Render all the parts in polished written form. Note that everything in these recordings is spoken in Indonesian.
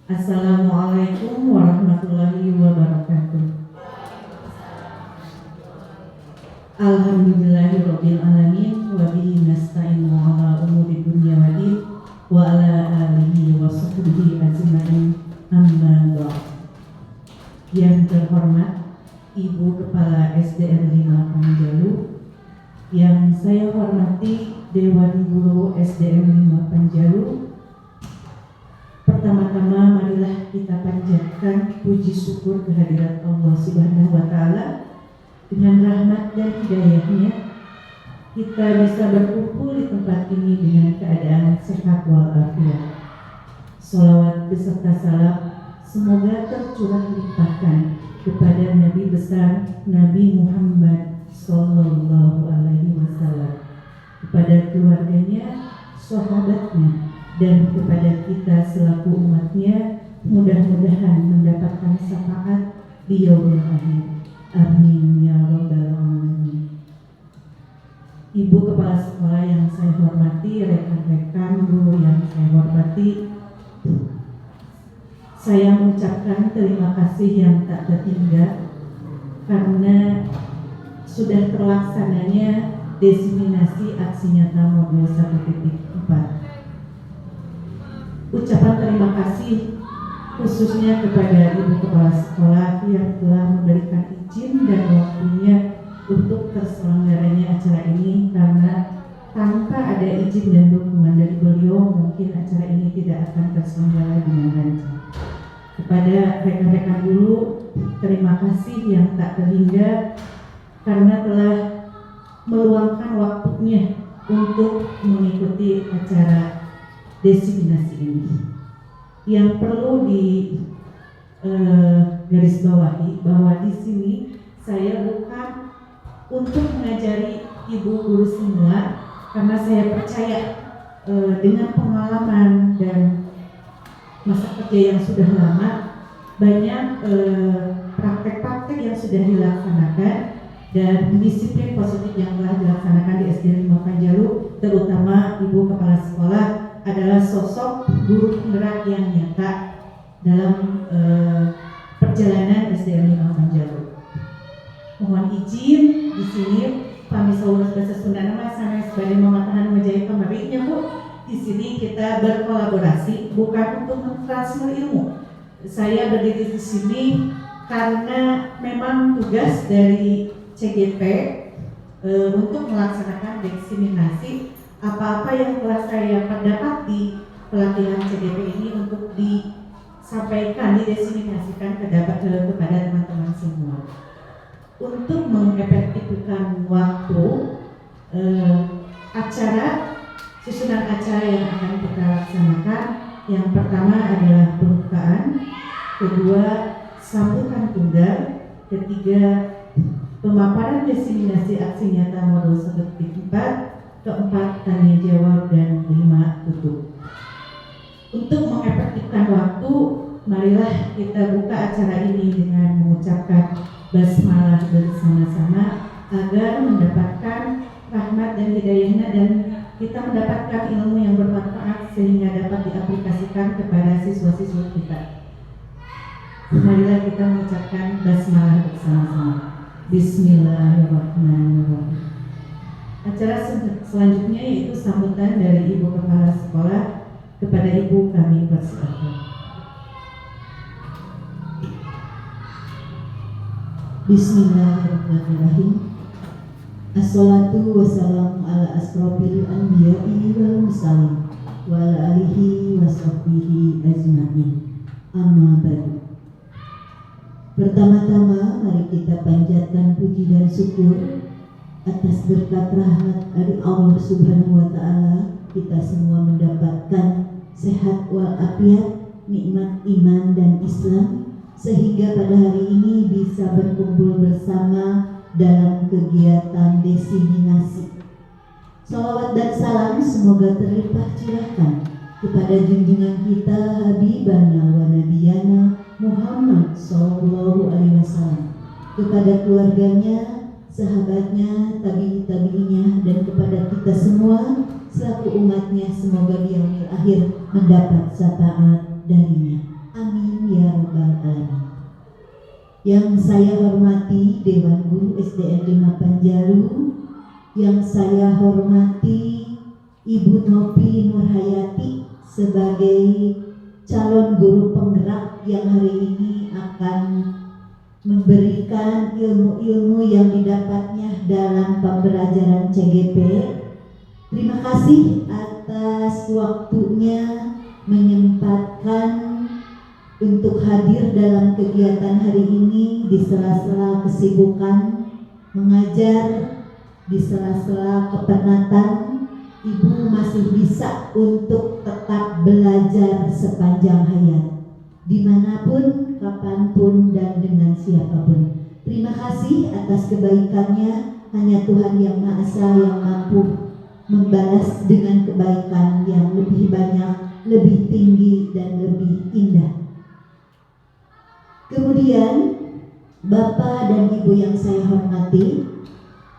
Assalamualaikum warahmatullahi wabarakatuh. Alhamdulillahirabbil alamin wa bihi nasta'inu ala umuri dunya waddin wa ala alihi wa sahbihi ajmain. Amma ba'd. Yang terhormat Ibu Kepala SDN 5 Panjalu, yang saya hormati Dewan Guru SDN 5 Panjalu. Pertama-tama marilah kita panjatkan puji syukur kehadirat Allah Subhanahu wa Ta'ala. Dengan rahmat dan hidayahnya kita bisa berkumpul di tempat ini dengan keadaan sehat walafiat. Sholawat beserta salam semoga tercurah limpahkan kepada Nabi besar Nabi Muhammad Sallallahu Alaihi Wasallam, kepada keluarganya, sahabatnya, dan kepada kita selaku umatnya. Mudah-mudahan mendapatkan syafaat di yaumil akhir. Amin ya rabbal alamin. Ibu Kepala Sekolah yang saya hormati, rekan-rekan guru yang saya hormati, saya mengucapkan terima kasih yang tak terhingga karena sudah terlaksananya diseminasi aksi nyata modul 1.4. Ucapan terima kasih khususnya kepada Ibu Kepala Sekolah yang telah memberikan izin dan waktunya untuk terselenggaranya acara ini, karena tanpa ada izin dan dukungan dari beliau mungkin acara ini tidak akan terselenggara dengan lancar. Kepada rekan-rekan guru, terima kasih yang tak terhingga karena telah meluangkan waktunya untuk mengikuti acara diseminasi ini. Yang perlu di garis bawahi bahwa di sini saya bukan untuk mengajari ibu guru semua, karena saya percaya dengan pengalaman dan masa kerja yang sudah lama, banyak praktek-praktek yang sudah dilaksanakan dan disiplin positif yang telah dilaksanakan di SDN 5 Panjalu, terutama Ibu Kepala Sekolah adalah sosok guru penggerak yang nyata dalam perjalanan SDN 5 Panjalu. Mohon izin di sini kami saudara bahasa Sunda nama sanes bade mamatahan menjadi kamarinya Bu. Di sini kita berkolaborasi bukan untuk mentransfer ilmu. Saya berdiri di sini karena memang tugas dari CGP untuk melaksanakan diseminasi apa-apa yang telah saya pendapati pelatihan CGP ini untuk disampaikan, didiseminasikan kepada teman-teman semua. Untuk mengefektifkan waktu susunan acara yang akan kita laksanakan, yang pertama adalah pembukaan, kedua sambutan tunggal, ketiga pemaparan diseminasi aksi nyata modul 1.4, keempat tanya jawab, dan 5 tutup. Untuk mengefektifkan waktu, marilah kita buka acara ini dengan mengucapkan basmalah bersama-sama agar mendapatkan rahmat dan hidayahnya dan kita mendapatkan ilmu yang bermanfaat sehingga dapat diaplikasikan kepada siswa-siswa kita. Marilah kita mengucapkan basmalah bersama-sama. Bismillahirrahmanirrahim. Acara selanjutnya yaitu sambutan dari Ibu Kepala Sekolah kepada Ibu, kami persilakan. Bismillahirrahmanirrahim. Assalatu wassalamu ala asrofil anbiya'i wal mursalin wa ala alihi wa sahbihi ajma'in. Amma ba'du. Pertama-tama mari kita panjatkan puji dan syukur atas berkat rahmat dari Allah Subhanahu wa Ta'ala, kita semua mendapatkan sehat walafiat, nikmat iman dan Islam, sehingga pada hari ini bisa berkumpul bersama dalam kegiatan diseminasi. Salawat dan salam semoga terlimpah curahkan kepada junjungan kita Habibana wa Nabiyana Muhammad Sallallahu Alaihi Wasallam, kepada keluarganya, sahabatnya, tabi'inya, dan kepada kita semua selaku umatnya. Semoga di yaumil akhir mendapat syafaat darinya. Amin. Yang saya hormati Dewan Guru SDN 5 Panjalu, yang saya hormati Ibu Nopi Nurhayati sebagai calon guru penggerak yang hari ini akan memberikan ilmu-ilmu yang didapatnya dalam pembelajaran CGP. Terima kasih atas waktunya menyempatkan untuk hadir dalam kegiatan hari ini di sela-sela kesibukan mengajar, di sela-sela kepenatan. Ibu masih bisa untuk tetap belajar sepanjang hayat, dimanapun, kapanpun, dan dengan siapapun. Terima kasih atas kebaikannya. Hanya Tuhan yang Maha Esa yang mampu membalas dengan kebaikan yang lebih banyak, lebih tinggi, dan lebih indah. Kemudian, Bapak dan Ibu yang saya hormati,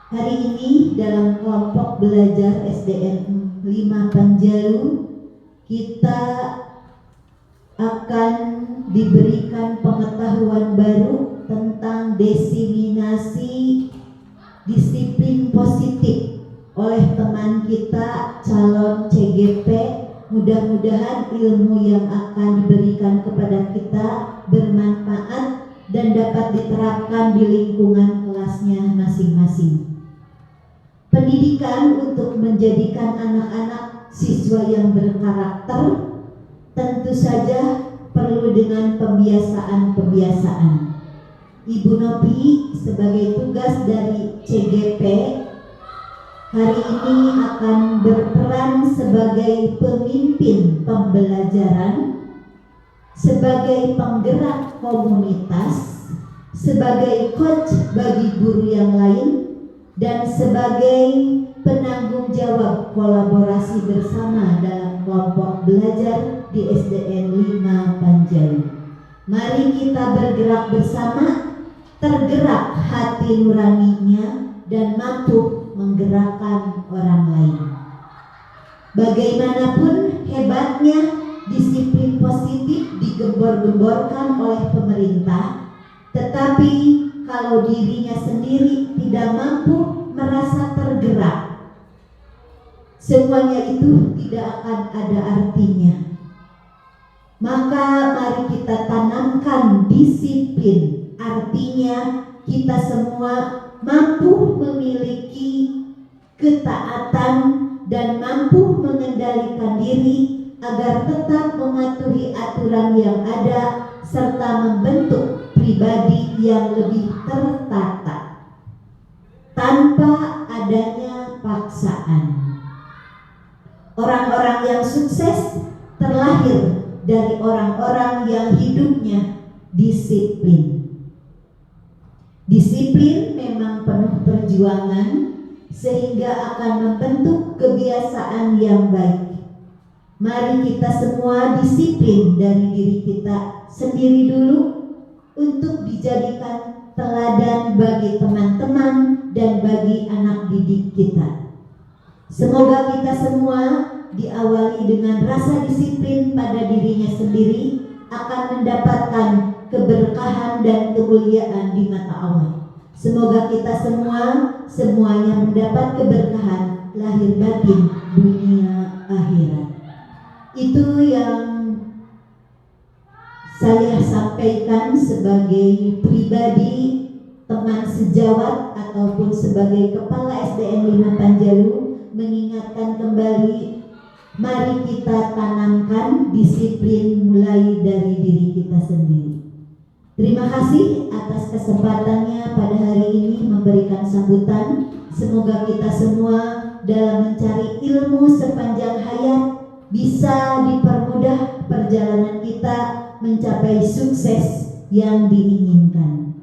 hari ini dalam kelompok belajar SDN 5 Panjalu kita akan diberikan pengetahuan baru tentang diseminasi disiplin positif oleh teman kita calon CGP. Mudah-mudahan ilmu yang akan diberikan kepada kita bermanfaat dan dapat diterapkan di lingkungan kelasnya masing-masing. Pendidikan untuk menjadikan anak-anak siswa yang berkarakter tentu saja perlu dengan pembiasaan-pembiasaan. Ibu Nopi sebagai tugas dari CGP hari ini akan berperan sebagai pemimpin pembelajaran, sebagai penggerak komunitas, sebagai coach bagi guru yang lain, dan sebagai penanggung jawab kolaborasi bersama dalam kelompok belajar di SDN 5 Panjalu. Mari kita bergerak bersama, tergerak hati nuraninya dan mampu menggerakkan orang lain. Bagaimanapun hebatnya disiplin positif digembor-gemborkan oleh pemerintah, tetapi kalau dirinya sendiri tidak mampu merasa tergerak, semuanya itu tidak akan ada artinya. Maka mari kita tanamkan disiplin, artinya kita semua mampu memiliki ketaatan dan mampu mengendalikan diri agar tetap mematuhi aturan yang ada serta membentuk pribadi yang lebih tertata tanpa adanya paksaan. Orang-orang yang sukses terlahir dari orang-orang yang hidupnya disiplin. Disiplin memang penuh perjuangan sehingga akan membentuk kebiasaan yang baik. Mari kita semua disiplin dari diri kita sendiri dulu untuk dijadikan teladan bagi teman-teman dan bagi anak didik kita. Semoga kita semua diawali dengan rasa disiplin pada dirinya sendiri akan mendapatkan keberkahan dan kemuliaan di mata Allah. Semoga kita semuanya mendapat keberkahan lahir batin dunia akhirat. Itu yang saya sampaikan sebagai pribadi, teman sejawat ataupun sebagai kepala SDN 5 Panjalu, mengingatkan kembali, mari kita tanamkan disiplin mulai dari diri kita sendiri. Terima kasih atas kesempatannya pada hari ini memberikan sambutan. Semoga kita semua dalam mencari ilmu sepanjang hayat bisa dipermudah perjalanan kita mencapai sukses yang diinginkan.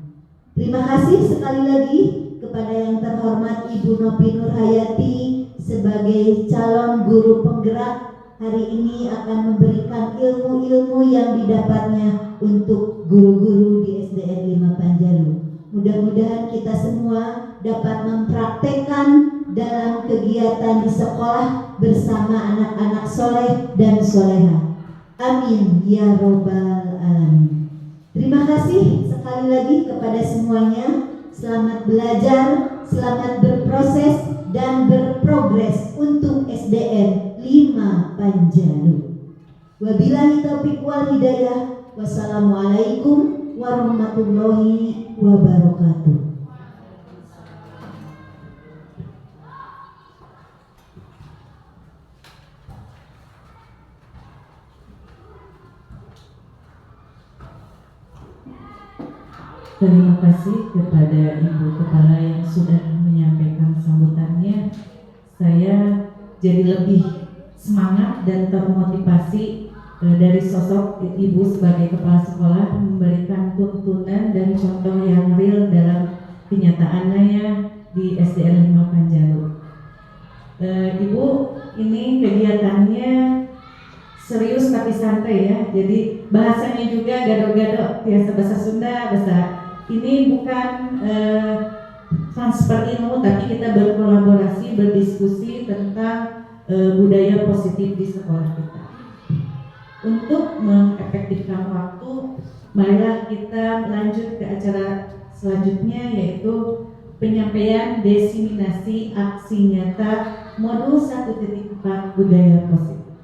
Terima kasih sekali lagi kepada yang terhormat Ibu Nopi Nurhayati sebagai calon guru penggerak. Hari ini akan memberikan ilmu-ilmu yang didapatnya untuk guru-guru di SDN 5 Panjalu. Mudah-mudahan kita semua dapat mempraktekkan dalam kegiatan di sekolah bersama anak-anak soleh dan soleha. Amin ya robbal alamin. Terima kasih. sekali lagi kepada semuanya, selamat belajar, selamat berproses dan berprogres untuk SDN 5 Panjalu. Wabillahi taufiq wal hidayah. Wassalamualaikum warahmatullahi wabarakatuh. Terima kasih kepada Ibu Kepala yang sudah menyampaikan sambutannya. Saya jadi lebih semangat dan termotivasi dari sosok Ibu sebagai Kepala Sekolah memberikan tuntunan dan contoh yang real dalam kenyataannya di SDN 5 Panjalu. Ibu, ini kegiatannya serius tapi santai ya. Jadi bahasanya juga gado-gado, biasa bahasa Sunda, bahasa ini bukan transfer ilmu, tapi kita berkolaborasi, berdiskusi tentang budaya positif di sekolah kita. Untuk mengefektifkan waktu, marilah kita lanjut ke acara selanjutnya, yaitu penyampaian diseminasi aksi nyata modul 1.4 budaya positif.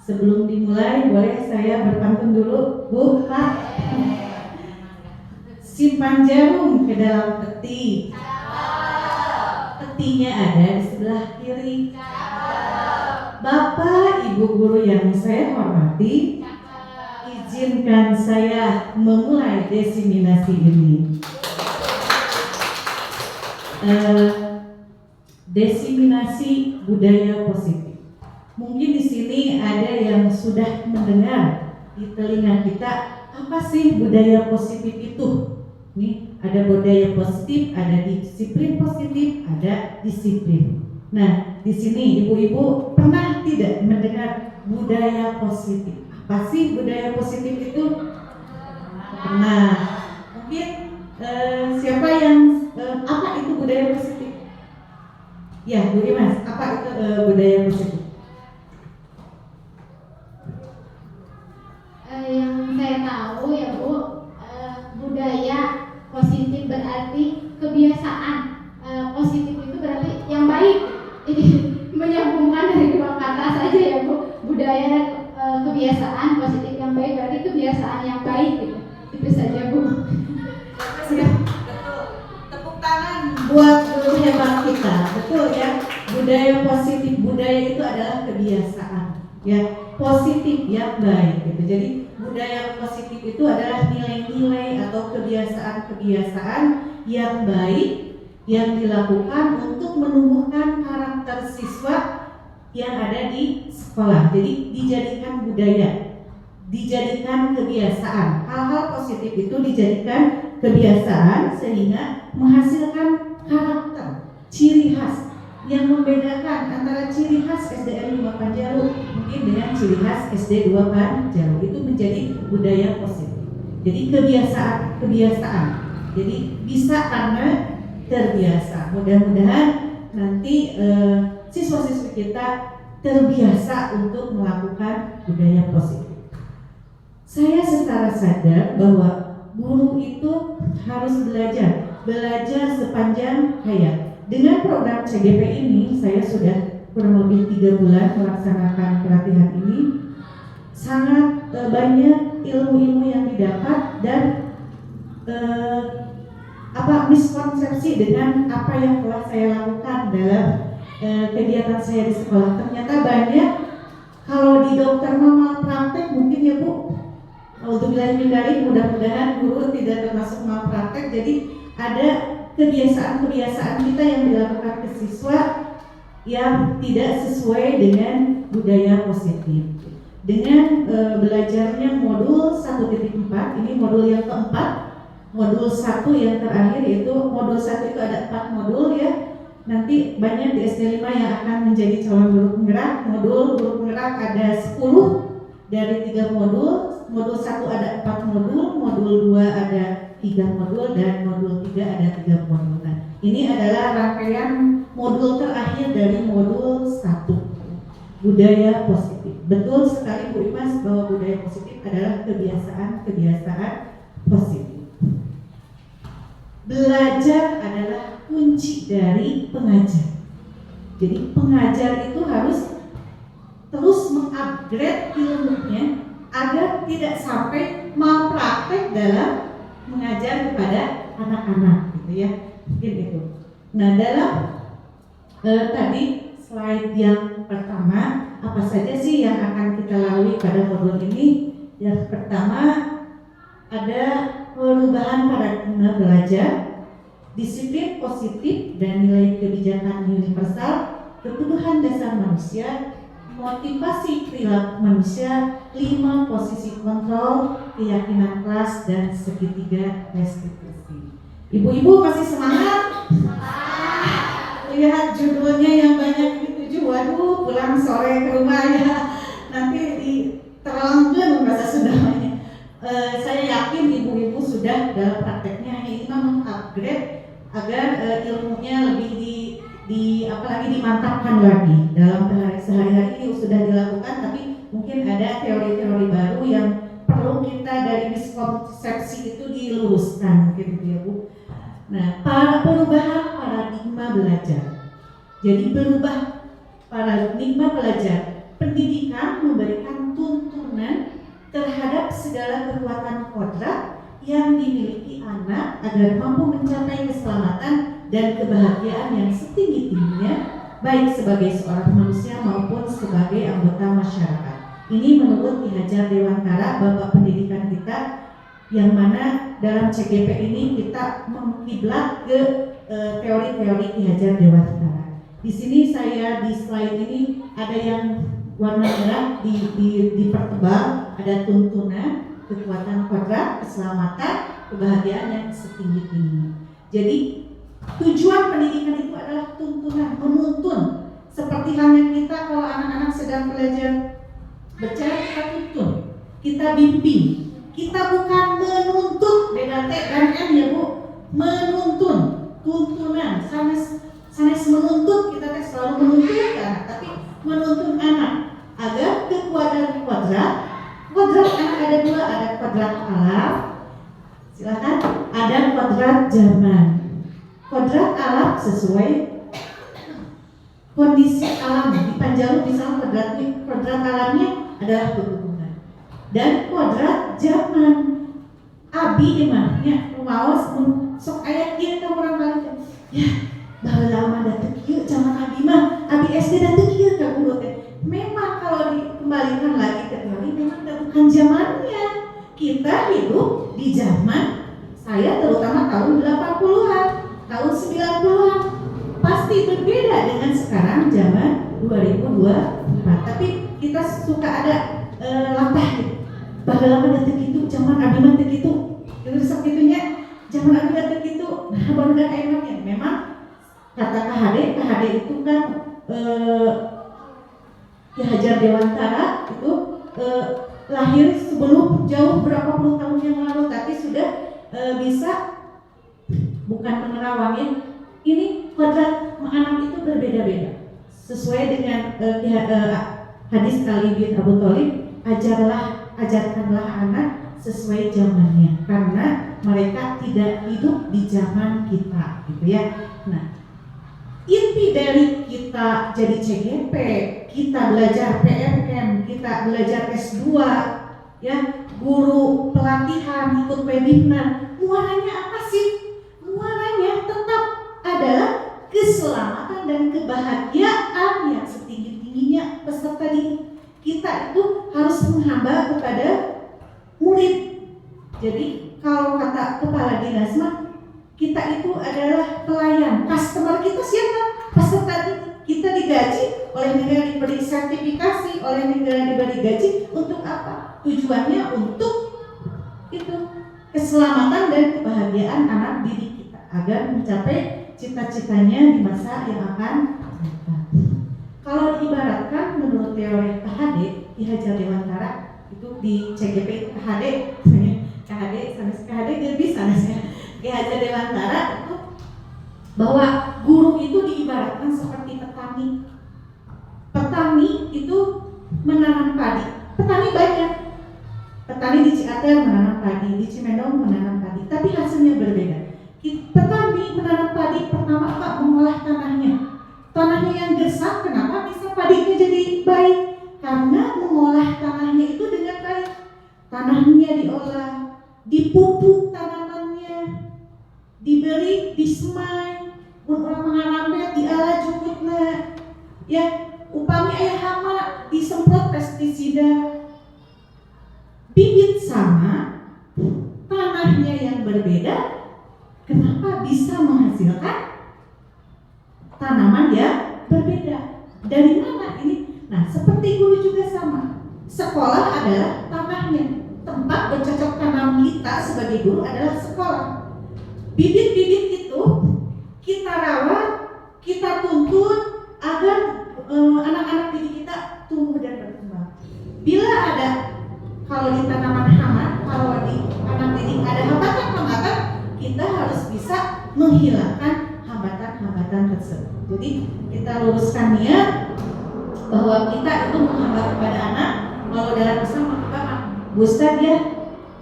Sebelum dimulai, boleh saya berpantun dulu, Bu, Pak? Simpan jarum ke dalam peti. Petinya ada di sebelah kiri. Bapak, Ibu guru yang saya hormati, izinkan saya memulai diseminasi ini. Diseminasi budaya positif. Mungkin di sini ada yang sudah mendengar di telinga kita, apa sih budaya positif itu? Nih, ada budaya positif, ada disiplin positif, ada disiplin. Nah, di sini ibu-ibu pernah tidak mendengar budaya positif? Apa sih budaya positif itu? Pernah. Mungkin siapa yang apa itu budaya positif? Ya, Bu Imas, apa itu budaya positif? Yang saya tahu ya Bu, budaya positif berarti kebiasaan. Positif itu berarti yang baik. Ini menyambungkan dari dua kata saja ya Bu. Budaya dan kebiasaan positif yang baik berarti kebiasaan yang baik gitu. Itu saja Bu. Sudah betul. Tepuk tangan buat guru hebat kita. Betul ya. Budaya positif, budaya itu adalah kebiasaan. Ya, positif yang baik gitu. Jadi budaya positif itu adalah nilai-nilai atau kebiasaan-kebiasaan yang baik yang dilakukan untuk menumbuhkan karakter siswa yang ada di sekolah. Jadi dijadikan budaya, dijadikan kebiasaan. Hal-hal positif itu dijadikan kebiasaan sehingga menghasilkan karakter, ciri khas yang membedakan antara ciri khas SDN 5 Panjalu mungkin dengan ciri khas SD 2 Panjalu. Itu menjadi budaya positif. Jadi kebiasaan. Jadi bisa karena terbiasa. Mudah-mudahan nanti siswa-siswi kita terbiasa untuk melakukan budaya positif. Saya secara sadar bahwa guru itu harus belajar sepanjang hayat. Dengan program CGP ini, saya sudah kurang lebih 3 bulan melaksanakan pelatihan ini. Sangat banyak ilmu-ilmu yang didapat dan miskonsepsi dengan apa yang telah saya lakukan dalam kegiatan saya di sekolah. Ternyata banyak, kalau di dokter mama praktek mungkin ya Bu, untuk bilang mudah-mudahan guru tidak termasuk malpraktek. Jadi ada kebiasaan-kebiasaan kita yang dilakukan ke siswa yang tidak sesuai dengan budaya positif. Dengan belajarnya modul 1.4, ini modul yang keempat, modul 1 yang terakhir, yaitu modul 1 itu ada 4 modul ya. Nanti banyak di SD 5 yang akan menjadi calon guru penggerak. Modul guru penggerak ada 10 dari 3 modul. Modul 1 ada 4 modul, modul 2 ada 3 modul, dan modul 3 ada 3 modul. Nah, ini adalah rangkaian modul terakhir dari modul 1, budaya positif. Betul sekali Bu Imas bahwa budaya positif adalah kebiasaan-kebiasaan positif. belajar adalah kunci dari pengajar. Jadi pengajar itu harus terus mengupgrade ilmunya agar tidak sampai malpraktek dalam mengajar kepada anak-anak, gitu ya. Mungkin itu. Nah, dalam tadi slide yang pertama, apa saja sih yang akan kita lalui pada modul ini? Yang pertama ada perubahan paradigma belajar, disiplin positif dan nilai kebijakan universal, kebutuhan dasar manusia, motivasi perilaku manusia, 5 posisi kontrol, keyakinan kelas, dan segitiga restitusi. Ibu-ibu masih semangat? Lihat judulnya yang banyak dituju, waduh pulang sore ke rumah ya, nanti diterangkan bahasa Sundanya. Saya yakin ibu-ibu sudah dalam prakteknya ini mengupgrade agar ilmunya lebih apalagi dimantapkan lagi dalam sehari-hari ini sudah dilakukan, tapi mungkin ada teori-teori baru yang perlu kita dari miskonsepsi itu diluruskan, gitu ya Bu. Nah, perubahan paradigma belajar. Jadi berubah paradigma belajar. Pendidikan memberikan tuntunan terhadap segala kekuatan kodrat yang dimiliki anak agar mampu mencapai keselamatan dan kebahagiaan yang setinggi-tingginya, baik sebagai seorang manusia maupun sebagai anggota masyarakat. Ini menurut Ki Hajar Dewantara, Bapak Pendidikan kita, yang mana dalam CGP ini kita mengkiblat ke teori-teori Ki Hajar Dewantara. Di sini saya di slide ini ada yang warna merah dipertebal, ada tuntunan, kekuatan kodrat, keselamatan, kebahagiaan yang setinggi-tingginya. Jadi tujuan pendidikan itu adalah tuntunan, menuntun. Seperti halnya kita kalau anak-anak sedang belajar bicara, kita tuntun, kita bimbing. Kita bukan menuntut, beda T dan M ya Bu, menuntun, tuntunan, sanes menuntut, kita selalu menuntut anak, tapi menuntun anak agar kekuatan kodrat anak ada 2, ada kodrat alam, silakan, ada kodrat zaman. Kodrat alam sesuai kondisi alam. Di Panjalu misalnya kodrat alamnya adalah pegunungan. Dan kodrat zaman, abi emangnya rumaos sok aya kieu ka urang kali ya baheula mah da teu kieu zaman abi mah abi SD da teu kieu ka guru teh. Memang kalau dikembalikan lagi ke teori, memang bukan zamannya. Kita hidup di zaman, saya terutama tahun 80-an, tahun 90-an, pasti berbeda dengan sekarang zaman 2024. Tapi kita suka ada latah gitu. Baheula mah teu kitu, zaman abi mah teu kitu. Terus sakitunya zaman abi teu kitu. Nah, baru da emangnya. Memang kata KHD itu kan Ki Hajar Dewantara itu lahir sebelum jauh berapa puluh tahun yang lalu, tapi sudah bisa bukan menerawangin ini kodrat anak itu berbeda-beda sesuai dengan hadis Ali bin Abu Thalib, ajarkanlah anak sesuai zamannya karena mereka tidak hidup di zaman kita, gitu ya. Nah, inti dari kita jadi CGP, kita belajar PMM, kita belajar S2, ya, guru pelatihan, ikut webinar, muaranya apa sih? Muaranya tetap adalah keselamatan dan kebahagiaan yang setinggi-tingginya peserta didik. Kita itu harus menghamba kepada murid. Jadi kalau kata kepala dinas mah, kita itu adalah pelayan. Customer kita siapa? Peserta didik. Kita digaji oleh negara, diberi sertifikasi oleh negara, diberi gaji untuk apa? Tujuannya untuk itu keselamatan dan kebahagiaan anak didik kita agar mencapai cita-citanya di masa yang akan datang. Kalau diibaratkan menurut teori KHD, Ki Hajar Dewantara itu di CGP KHD gak bisa Ki Hajar Dewantara itu bahwa guru itu diibaratkan seperti petani. Petani itu menanam padi. Petani banyak. Petani di Ciater menanam padi, di Cimendong menanam padi, tapi hasilnya berbeda. Petani menanam padi pertama Pak mengolah tanahnya. Tanahnya yang gersang, kenapa bisa padinya jadi baik? Karena mengolah tanahnya itu dengan baik. Tanahnya diolah, dipupuk tanamannya, diberi, disemai, mun orang mengaramnya diala jukutna, ya upami aya hama disemprot pestisida. Bibit sama, tanahnya yang berbeda, kenapa bisa menghasilkan tanaman yang berbeda? Dari mana ini? Nah, seperti guru juga sama. Sekolah adalah tanahnya. Tempat bercocok tanam kita sebagai guru adalah sekolah. Bibit-bibit itu kita rawat, kita tuntun agar anak-anak didik kita tumbuh dan berkembang. Bila ada, kalau di tanaman hama, kalau di anak didik ada hambatan-hambatan, kita harus bisa menghilangkan hambatan-hambatan tersebut. Jadi kita luruskan niat bahwa kita itu menghambat kepada anak. Kalau dalam Islam maka Bu Ustadz ya,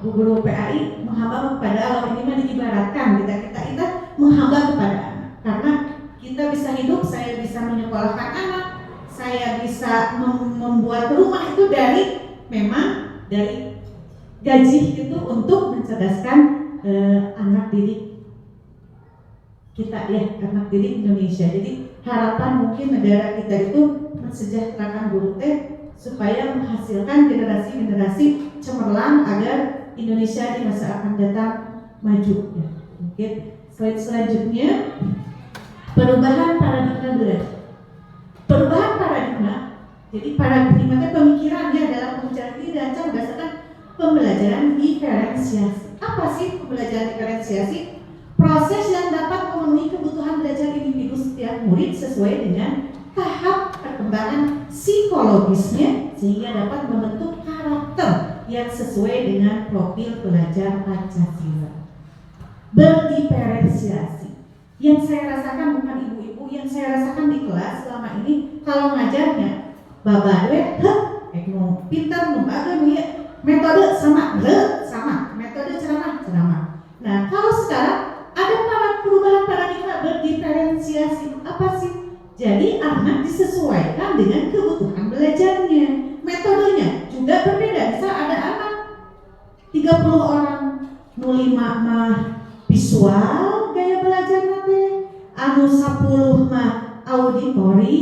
Bu Guru PAI menghambat kepada Allah, ini mah diibaratkan kita menghambat kepada anak. Karena kita bisa hidup, saya bisa menyekolahkan anak, saya bisa membuat rumah itu dari gaji itu untuk mencerdaskan anak didik kita ya, anak didik Indonesia. Jadi harapan mungkin negara kita itu mensejahterakan guru supaya menghasilkan generasi-generasi cemerlang agar Indonesia di masa akan datang maju ya. Mungkin slide selanjutnya, perubahan paradigma belajar. Perubahan paradigma, jadi paradigma itu pemikirannya dalam pembelajaran ini dirancang berdasarkan pembelajaran diferensiasi. Apa sih pembelajaran diferensiasi? Proses yang dapat memenuhi kebutuhan belajar individu setiap murid sesuai dengan tahap perkembangan psikologisnya sehingga dapat membentuk karakter yang sesuai dengan profil pelajar Pancasila. Berdiferensiasi. Yang saya rasakan bukan ibu-ibu, yang saya rasakan di kelas selama ini kalau ngajarnya babawe, mau pintar, membaga, metode sama, metode ceramah. Nah, kalau sekarang ada perubahan paradigma berdiferensiasi. Apa sih? Jadi anak disesuaikan dengan kebutuhan belajarnya. Metodenya juga berbeda. Misal ada anak 30 orang, 05 mah visual gaya belajar nanti, anu 10 mah auditori,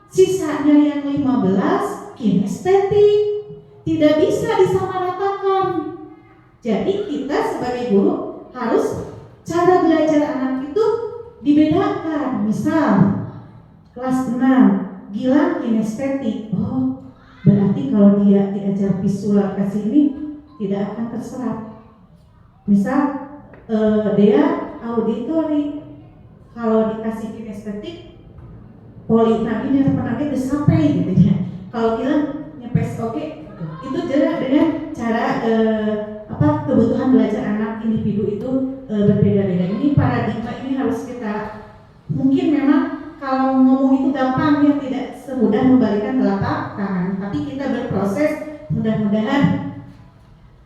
sisanya yang 15 kinestetik. Tidak bisa disamaratakan. Jadi kita sebagai guru harus cara belajar anak itu dibedakan. Misal kelas 6 Gilang kinestetik, oh berarti kalau dia diajar visual ke sini tidak akan terserap. Misal dia auditori, kalau dikasih kinestetik poli nabinya penagih disampai gitu ya. Kalau Gilang nyepes oke, itu jelas dengan cara kebutuhan belajar anak individu itu berbeda-beda. Ini paradigma ini harus kita, mungkin memang kalau ngomong itu gampang ya, tidak semudah membalikan telapak tangan, tapi kita berproses. Mudah-mudahan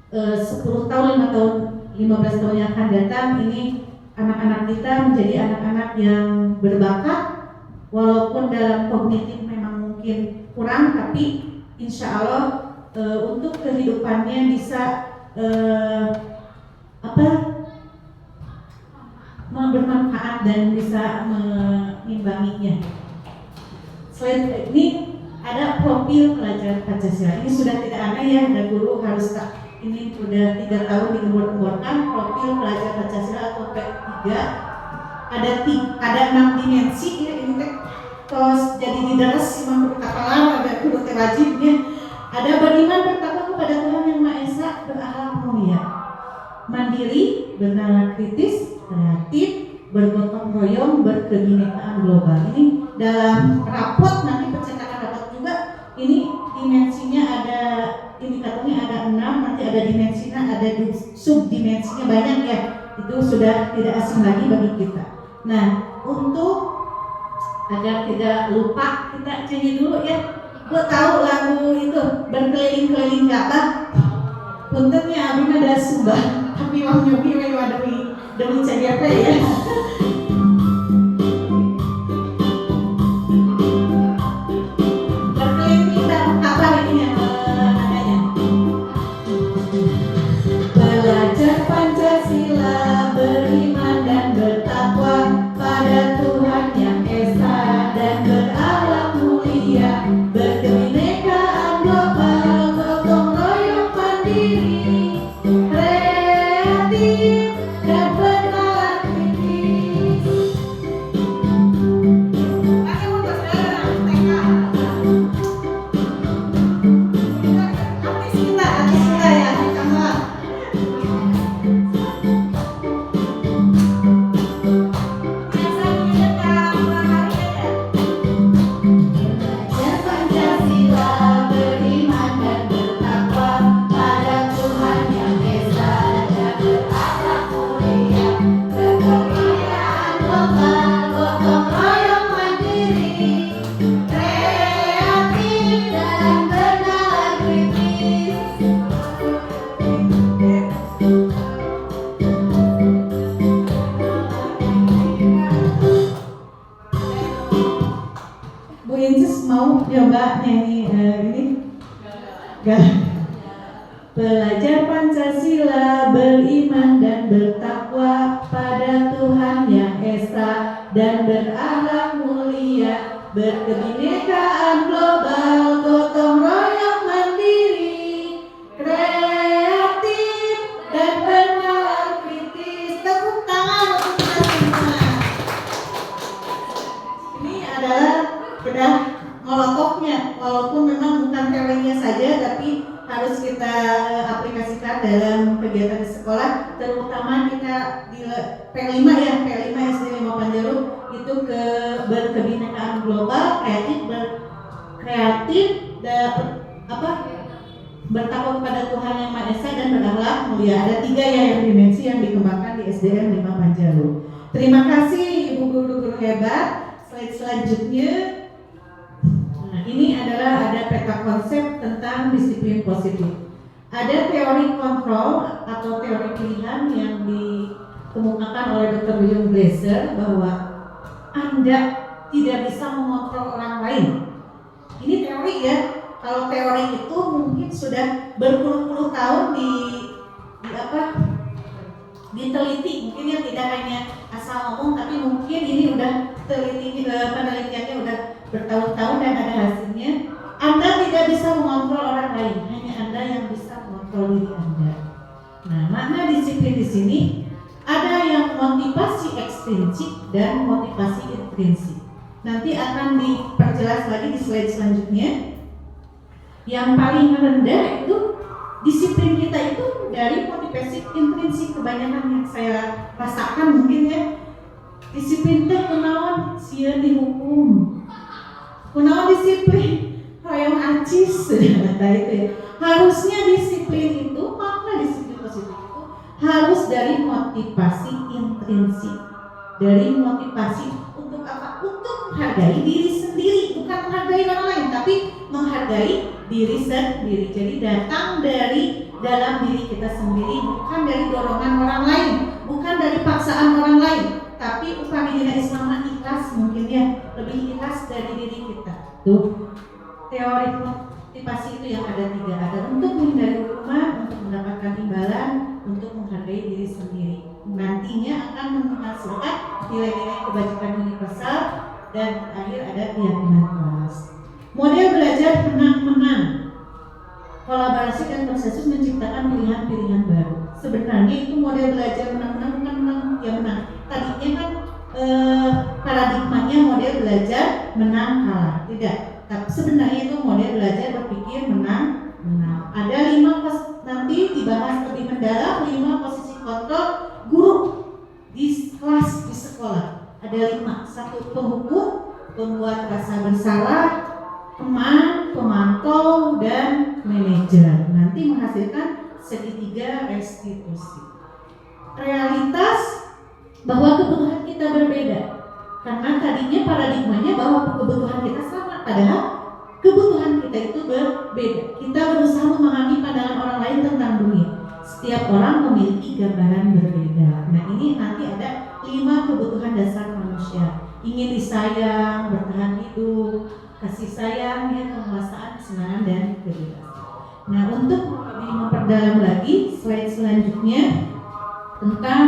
10 tahun, 5 tahun, 15 tahun yang akan datang ini anak-anak kita menjadi anak-anak yang berbakat, walaupun dalam kognitif memang mungkin kurang, tapi insya Allah untuk kehidupannya bisa bermanfaat dan bisa mengimbanginya. Slide ini ada profil pelajar Pancasila. Ini sudah tidak aneh ya, dan guru harus ini sudah 3 tahun digembor-gemborkan profil pelajar Pancasila atau P3. Ada 6 dimensi ya, ini terus jadi dideres imam kapalan, ada guru wajibnya. Ada beriman pertama kepada Tuhan Yang Maha Esa, berakhlak mulia, mandiri, bernalar kritis, kreatif, bergotong royong, berkebinekaan global. Ini dalam rapot, nanti percetakan rapot juga, ini dimensinya ada, indikatornya ada 6, nanti ada dimensinya, ada subdimensinya banyak ya. Itu sudah tidak asing lagi bagi kita. Nah, untuk agar tidak lupa, kita nyanyi dulu ya. Gue tahu lagu itu berkeliling-keliling Ka'bah. Puntennya abis ada sumbah, tapi wang nyobi waduhi. demi CGP ya. Berkeliling dan kabar ini yang adanya. Belajar Pancasila, beriman dan bertakwa pada Tuhan yang esa dan berakhlak mulia, berkebinekaan global, gotong royong mandiri, kreatif dan bernalar kritis. Pakai motor sekarang, TK. Artis kita ya, sama. Belajar Pancasila, beriman dan bertakwa pada Tuhan yang esa dan berakhlak mulia, berkebinekaan global, gotong royong mandiri, kreatif dan bernalar kritis. Bu Inces mau coba nyanyi ini? Gak. Belajar Pancasila, beriman dan bertakwa pada Tuhan yang esa dan berakhlak mulia, berkebinekaan global, gotong royong mandiri, kreatif dan bernalar kritis. Tepuk tangan untuk kita semua. Ini adalah bedah molotofnya, walaupun memang bukan teorinya saja, tapi harus kita aplikasikan dalam kegiatan di sekolah, terutama kita di P5 ya, P5 SD 5 Panjalu itu ke berkebinekaan global, kreatif dan bertakwa kepada Tuhan yang Maha Esa dan berakhlak mulia. Ada 3 ya yang dimensi yang dikembangkan di SDN 5 Panjalu. Terima kasih Ibu Guru-guru hebat. Slide selanjutnya. Nah, ini adalah ada peta konsep tentang disiplin positif. Ada teori kontrol atau teori pilihan yang dikemukakan oleh Dr. William Glasser bahwa Anda tidak bisa mengontrol orang lain. Ini teori ya. Kalau teori itu mungkin sudah berpuluh-puluh tahun diteliti, mungkin ya tidak hanya asal ngomong, tapi mungkin ini udah penelitiannya udah bertahun-tahun dan ada hasilnya. Anda tidak bisa mengontrol orang lain, hanya Anda yang bisa mengontrol diri Anda. Nah, makna disiplin di sini ada yang motivasi ekstrinsik dan motivasi intrinsik. Nanti akan diperjelas lagi di slide selanjutnya. Yang paling rendah itu disiplin kita itu dari motivasi intrinsik, kebanyakan yang saya rasakan mungkin ya. Disiplin teh kunaon sieun dihukum. Kunaon disiplin hoyong acis kata itu ya. Harusnya disiplin itu, makna disiplin positif itu harus dari motivasi intrinsik. Dari motivasi untuk apa? Untuk menghargai diri sendiri, bukan menghargai orang lain, tapi menghargai diri sendiri. Jadi datang dari dalam diri kita sendiri, bukan dari dorongan orang lain, bukan dari paksaan orang lain, tapi upamina Islam ikhlas, mungkin ya lebih ikhlas dari diri kita. Tuh teori motivasi itu yang ada 3, ada untuk menghindari hukuman, untuk mendapatkan imbalan, untuk menghargai diri sendiri. Nantinya akan menghasilkan nilai-nilai kebajikan universal dan akhir ada keyakinan kelas. Model belajar menang-menang, kolaborasi dan konsensus menciptakan pilihan-pilihan baru. Sebenarnya itu model belajar menang-menang, bukan menang ya menang. Tadinya kan paradigmanya model belajar menang kalah, tidak. Tapi sebenarnya itu model belajar berpikir menang-menang. Ada 5 nanti dibahas lebih mendalam 5 posisi kontrol guru di kelas di sekolah. Ada 5, 1 penghukum, pembuat rasa bersalah, teman, pemantau, dan manajer. Nanti menghasilkan segitiga restitusi. Realitas bahwa kebutuhan kita berbeda, karena tadinya paradigmanya bahwa kebutuhan kita sama, padahal kebutuhan kita itu berbeda. Kita berusaha memahami pandangan orang lain tentang dunia. Setiap orang memiliki gambaran berbeda. Nah, ini nanti ada 5 kebutuhan dasar manusia. Ingin disayang, bertahan hidup, kasih sayang, ya, penguasaan, kesenangan, dan kebebasan. Nah, untuk lebih memperdalam lagi, slide selanjutnya tentang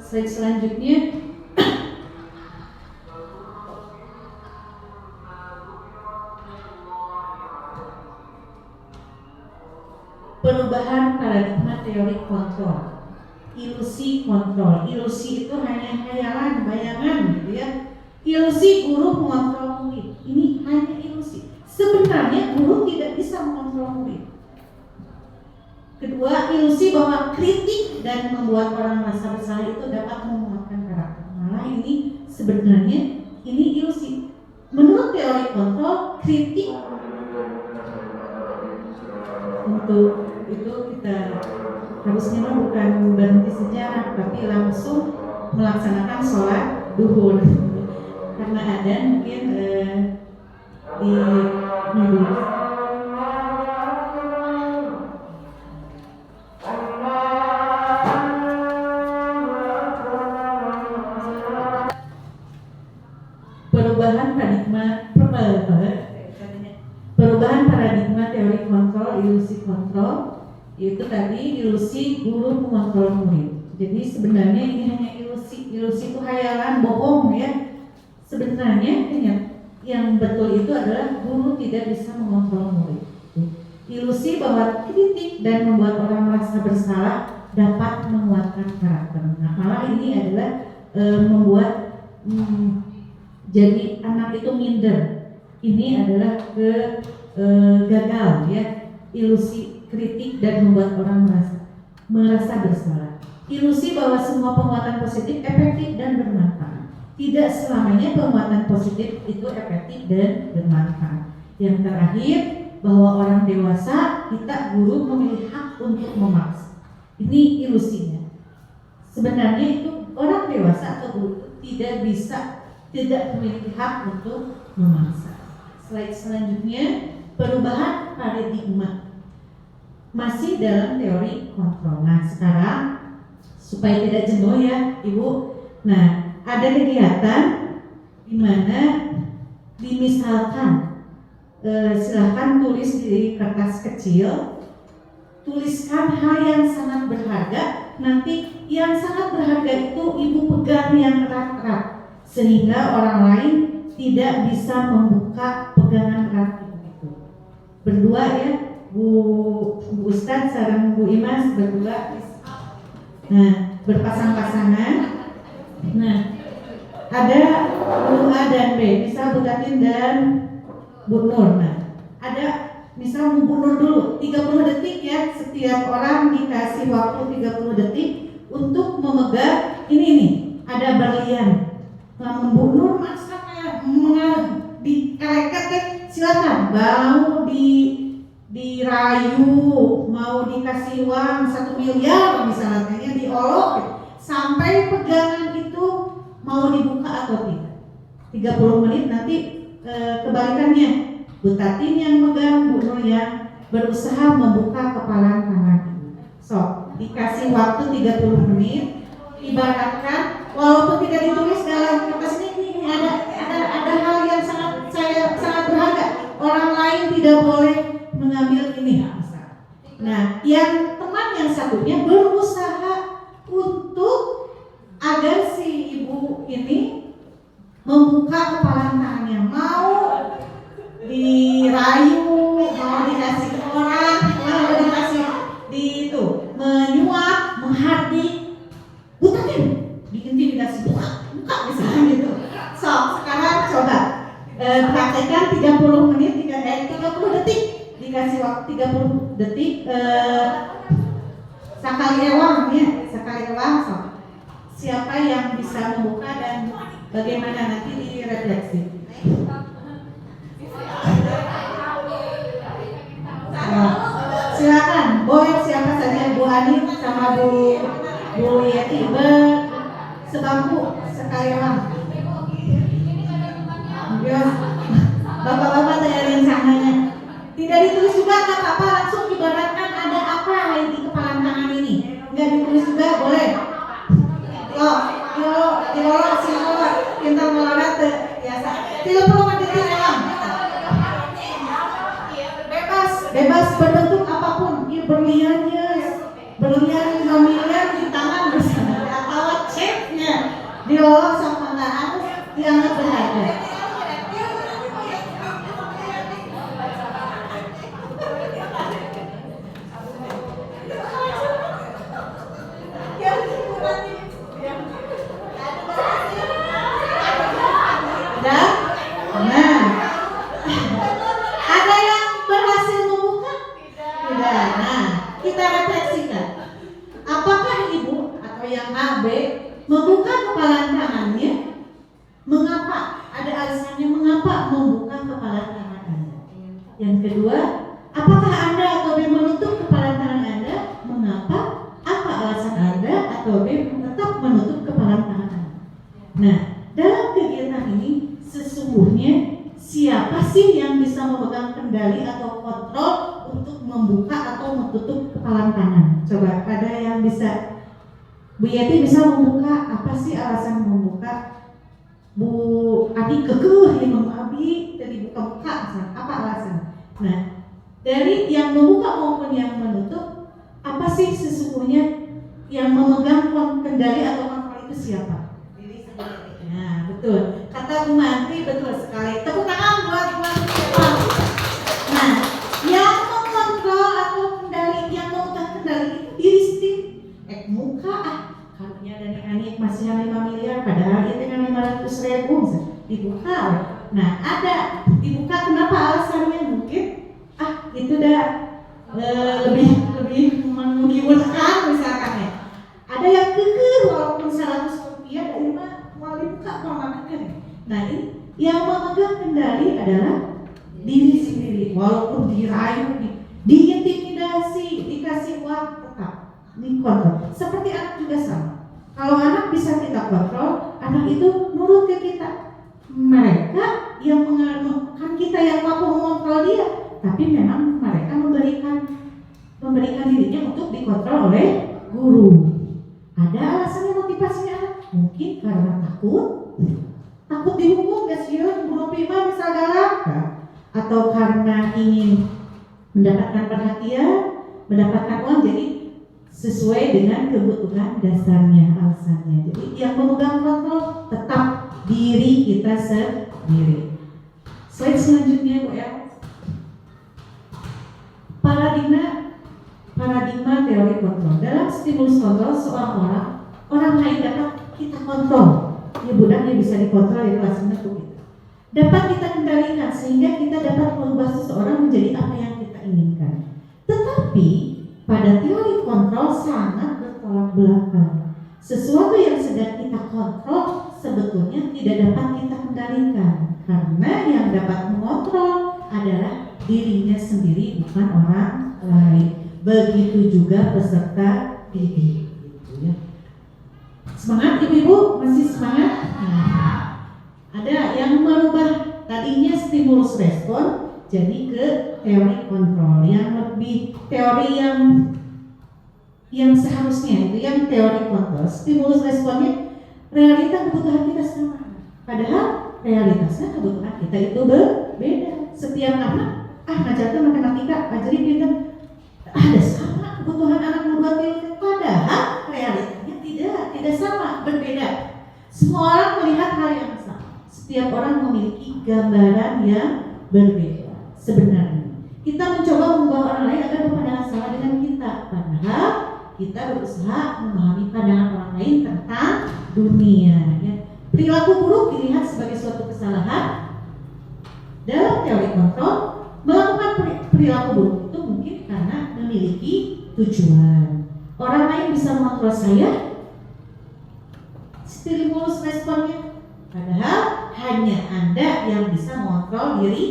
slide selanjutnya perubahan paradigma teori kontrol, ilusi kontrol. Ilusi itu hanya khayalan, bayangan, gitu ya. Ilusi guru mengontrol murid. Ini hanya ilusi. Sebenarnya guru tidak bisa mengontrol murid. Kedua, ilusi bahwa kritik dan membuat orang merasa bersalah itu dapat menguatkan karakter. Malah ini sebenarnya ini ilusi. Menurut teori kontrol, kritik untuk itu kita harusnya bukan berhenti sejarah, tapi langsung melaksanakan sholat duhur. Karena ada mungkin di minggu perubahan paradigma teori kontrol, ilusi kontrol, itu tadi ilusi guru mengontrol murid. Jadi sebenarnya ini hanya ilusi itu khayalan, bohong, ya. Sebenarnya yang betul itu adalah guru tidak bisa mengontrol murid. Ilusi bahwa kritik dan membuat orang merasa bersalah dapat menguatkan karakter. Nah, malah ini adalah membuat jadi anak itu minder. Ini adalah gagal, ya. Ilusi kritik dan membuat orang merasa bersalah. Ilusi bahwa semua penguatan positif efektif dan bermanfaat. Tidak selamanya penguatan positif itu efektif dan bermanfaat. Yang terakhir, bahwa orang dewasa, kita guru memiliki hak untuk memaksa. Ini ilusinya. Sebenarnya itu orang dewasa atau guru tidak memiliki hak untuk memaksa. Slide selanjutnya, perubahan paradigma masih dalam teori kontrol. Nah, sekarang supaya tidak jenuh, ya Ibu. Nah, ada kegiatan di mana dimisalkan, silahkan tulis di kertas kecil, tuliskan hal yang sangat berharga. Nanti yang sangat berharga itu Ibu pegang yang erat-erat, sehingga orang lain tidak bisa membuka pegangan erat itu. Berdua, ya, Bu Ustadz sareng Bu Imas berdua. Nah, berpasang-pasangan. Nah, ada Bu A dan B, misal Bu Tatin dan Bu Nur. Nah, ada misal Bu Nur dulu, 30 detik, ya, setiap orang dikasih waktu 30 detik untuk memegang ini nih, ada berlian. Namun Bu Nur maksa kayak dikeleket, kan, silakan. Mau dirayu, mau dikasih uang 1 miliar misalnya, diolok sampai pegangan itu mau dibuka atau tidak. 30 menit nanti kebalikannya, Bu Tatin yang megang, Bu Nur yang berusaha membuka kepalan tangan. So, dikasih waktu 30 menit. Ibaratkan walaupun tidak ditulis dalam kertas ini ada hal yang sangat berharga. Orang lain tidak boleh mengambil ini. Nah, yang teman yang satunya berusaha untuk agar si ibu ini membuka kepalan tangannya, mau dirayu, mau dikasih ke orang, mau dikasih menyuap, menghardik. Bukain, diintimidasi, buka misalnya gitu. So, sekarang coba praktekkan 30 menit, 30 detik, dikasih waktu 30 detik, sekali ewang, ya, sekali ewang. So, siapa yang bisa membuka dan bagaimana nanti direfleksi. Silakan, boleh siapa saja, Bu Ani sama Bu Yeti sebangku sekali ewang. Ya, bapak-bapak tanya rencananya. Tidak ditulis juga nggak apa-apa, langsung ibaratkan ada apa di kepala tangan ini. Nggak ditulis juga boleh. Yo, sila pintar melawat biasa. Tidak perlu mendetil dalam. Bebas berbentuk apapun, berlian 5 miliar di tangan bersama atau ceknya dilolong sama nggak harus dianggap berharga. Membuka kepala tangannya, mengapa? Ada alasannya mengapa membuka kepala tangan Anda. Yang kedua, apakah Anda atau B menutup kepala tangan Anda? Mengapa? Apa alasan Anda atau B tetap menutup kepala tangan Anda? Nah, dalam kegiatan ini sesungguhnya siapa sih yang bisa memegang kendali atau kontrol untuk membuka atau menutup kepala tangan? Coba ada yang bisa. Bu Yeti bisa membuka, apa sih alasan membuka? Bu Adi kekeh yang Abi jadi buka-buka, apa alasan? Nah, dari yang membuka maupun yang menutup, apa sih sesungguhnya yang memegang kendali atau kontrol itu siapa? Nah, betul. Kata Bu Mantri betul sekali. Tepuk tangan buat Bu Mantri. Nah, yang mengontrol atau kendali, yang memegang kendali itu diri sendiri. Muka karunya dari anik masih 5 miliar padahal itu dengan 500.000 dibuka. Nah, ada dibuka, kenapa alasannya? Mungkin itu udah lebih menggiurkan misalkan ya. Ada yang kekeh walaupun 100 rupiah dari mana mau dibuka kalau kekeh. Nah, ini yang memegang kendali adalah diri sendiri, walaupun dirayu, diintimidasi, dikasih uang tetap dikontrol. Seperti anak juga sama. Kalau anak bisa kita kontrol, anak itu nurut ke kita. Mereka yang kan kita yang mampu mengontrol dia, tapi memang mereka memberikan dirinya untuk dikontrol oleh guru. Ada alasannya motivasinya anak? Mungkin karena takut dihukum, guru prima misalnya, atau karena ingin mendapatkan perhatian, mendapatkan uang, jadi sesuai dengan kebutuhan dasarnya alasannya. Jadi yang memegang kontrol tetap diri kita sendiri. Slide selanjutnya Bu El. Paradigma teori kontrol. Dalam stimulus kontrol seorang orang lain dapat kita kontrol. Ya budaknya bisa dikontrol, itu hasilnya tuh kita. Dapat kita kendalikan sehingga kita dapat mengubah seseorang menjadi apa yang kita inginkan. Tetapi pada teori kontrol sangat bertolak belakang. Sesuatu yang sedang kita kontrol sebetulnya tidak dapat kita kendalikan, karena yang dapat mengontrol adalah dirinya sendiri, bukan orang lain. Begitu juga peserta didik, gitu ya. Semangat ibu-ibu, masih semangat? Nah, ada yang merubah tadinya stimulus respon jadi ke teori kontrol yang lebih teori yang seharusnya itu yang teori kontrol. Stimulus responnya realita kebutuhan kita sama, padahal realitasnya kebutuhan kita itu berbeda. Setiap anak ngajarkan matematika, ajarin kita ada sama kebutuhan anak membuat ilmu, padahal realitanya tidak sama, berbeda. Semua orang melihat hal yang sama. Setiap orang memiliki gambaran yang berbeda. Sebenarnya kita mencoba membawa orang lain agar berpandangan sama dengan kita, padahal kita berusaha memahami pandangan orang lain tentang dunia. Ya. Perilaku buruk dilihat sebagai suatu kesalahan. Dalam teori kontrol, melakukan perilaku buruk itu mungkin karena memiliki tujuan. Orang lain bisa mengontrol saya, stimulus responnya, padahal hanya Anda yang bisa mengontrol diri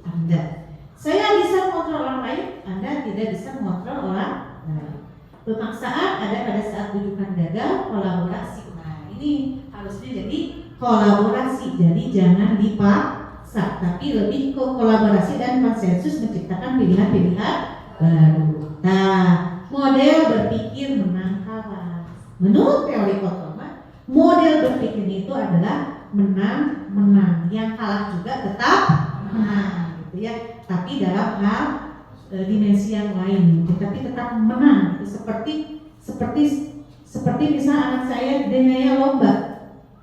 Anda. Saya bisa mengontrol orang lain, Anda tidak bisa mengontrol orang lain. Pemaksaan ada pada saat rujukan gagal, kolaborasi. Nah, ini harusnya jadi kolaborasi, jadi jangan dipaksa. paksa, tapi lebih ke kolaborasi dan konsensus menciptakan pilihan-pilihan baru. Nah, model berpikir menang kalah. Menurut teori Kotoma, model berpikir itu adalah menang, yang kalah juga tetap menang, gitu ya. Tapi dalam hal dimensi yang lain, tapi tetap menang. Gitu. Seperti misal anak saya dengannya lomba.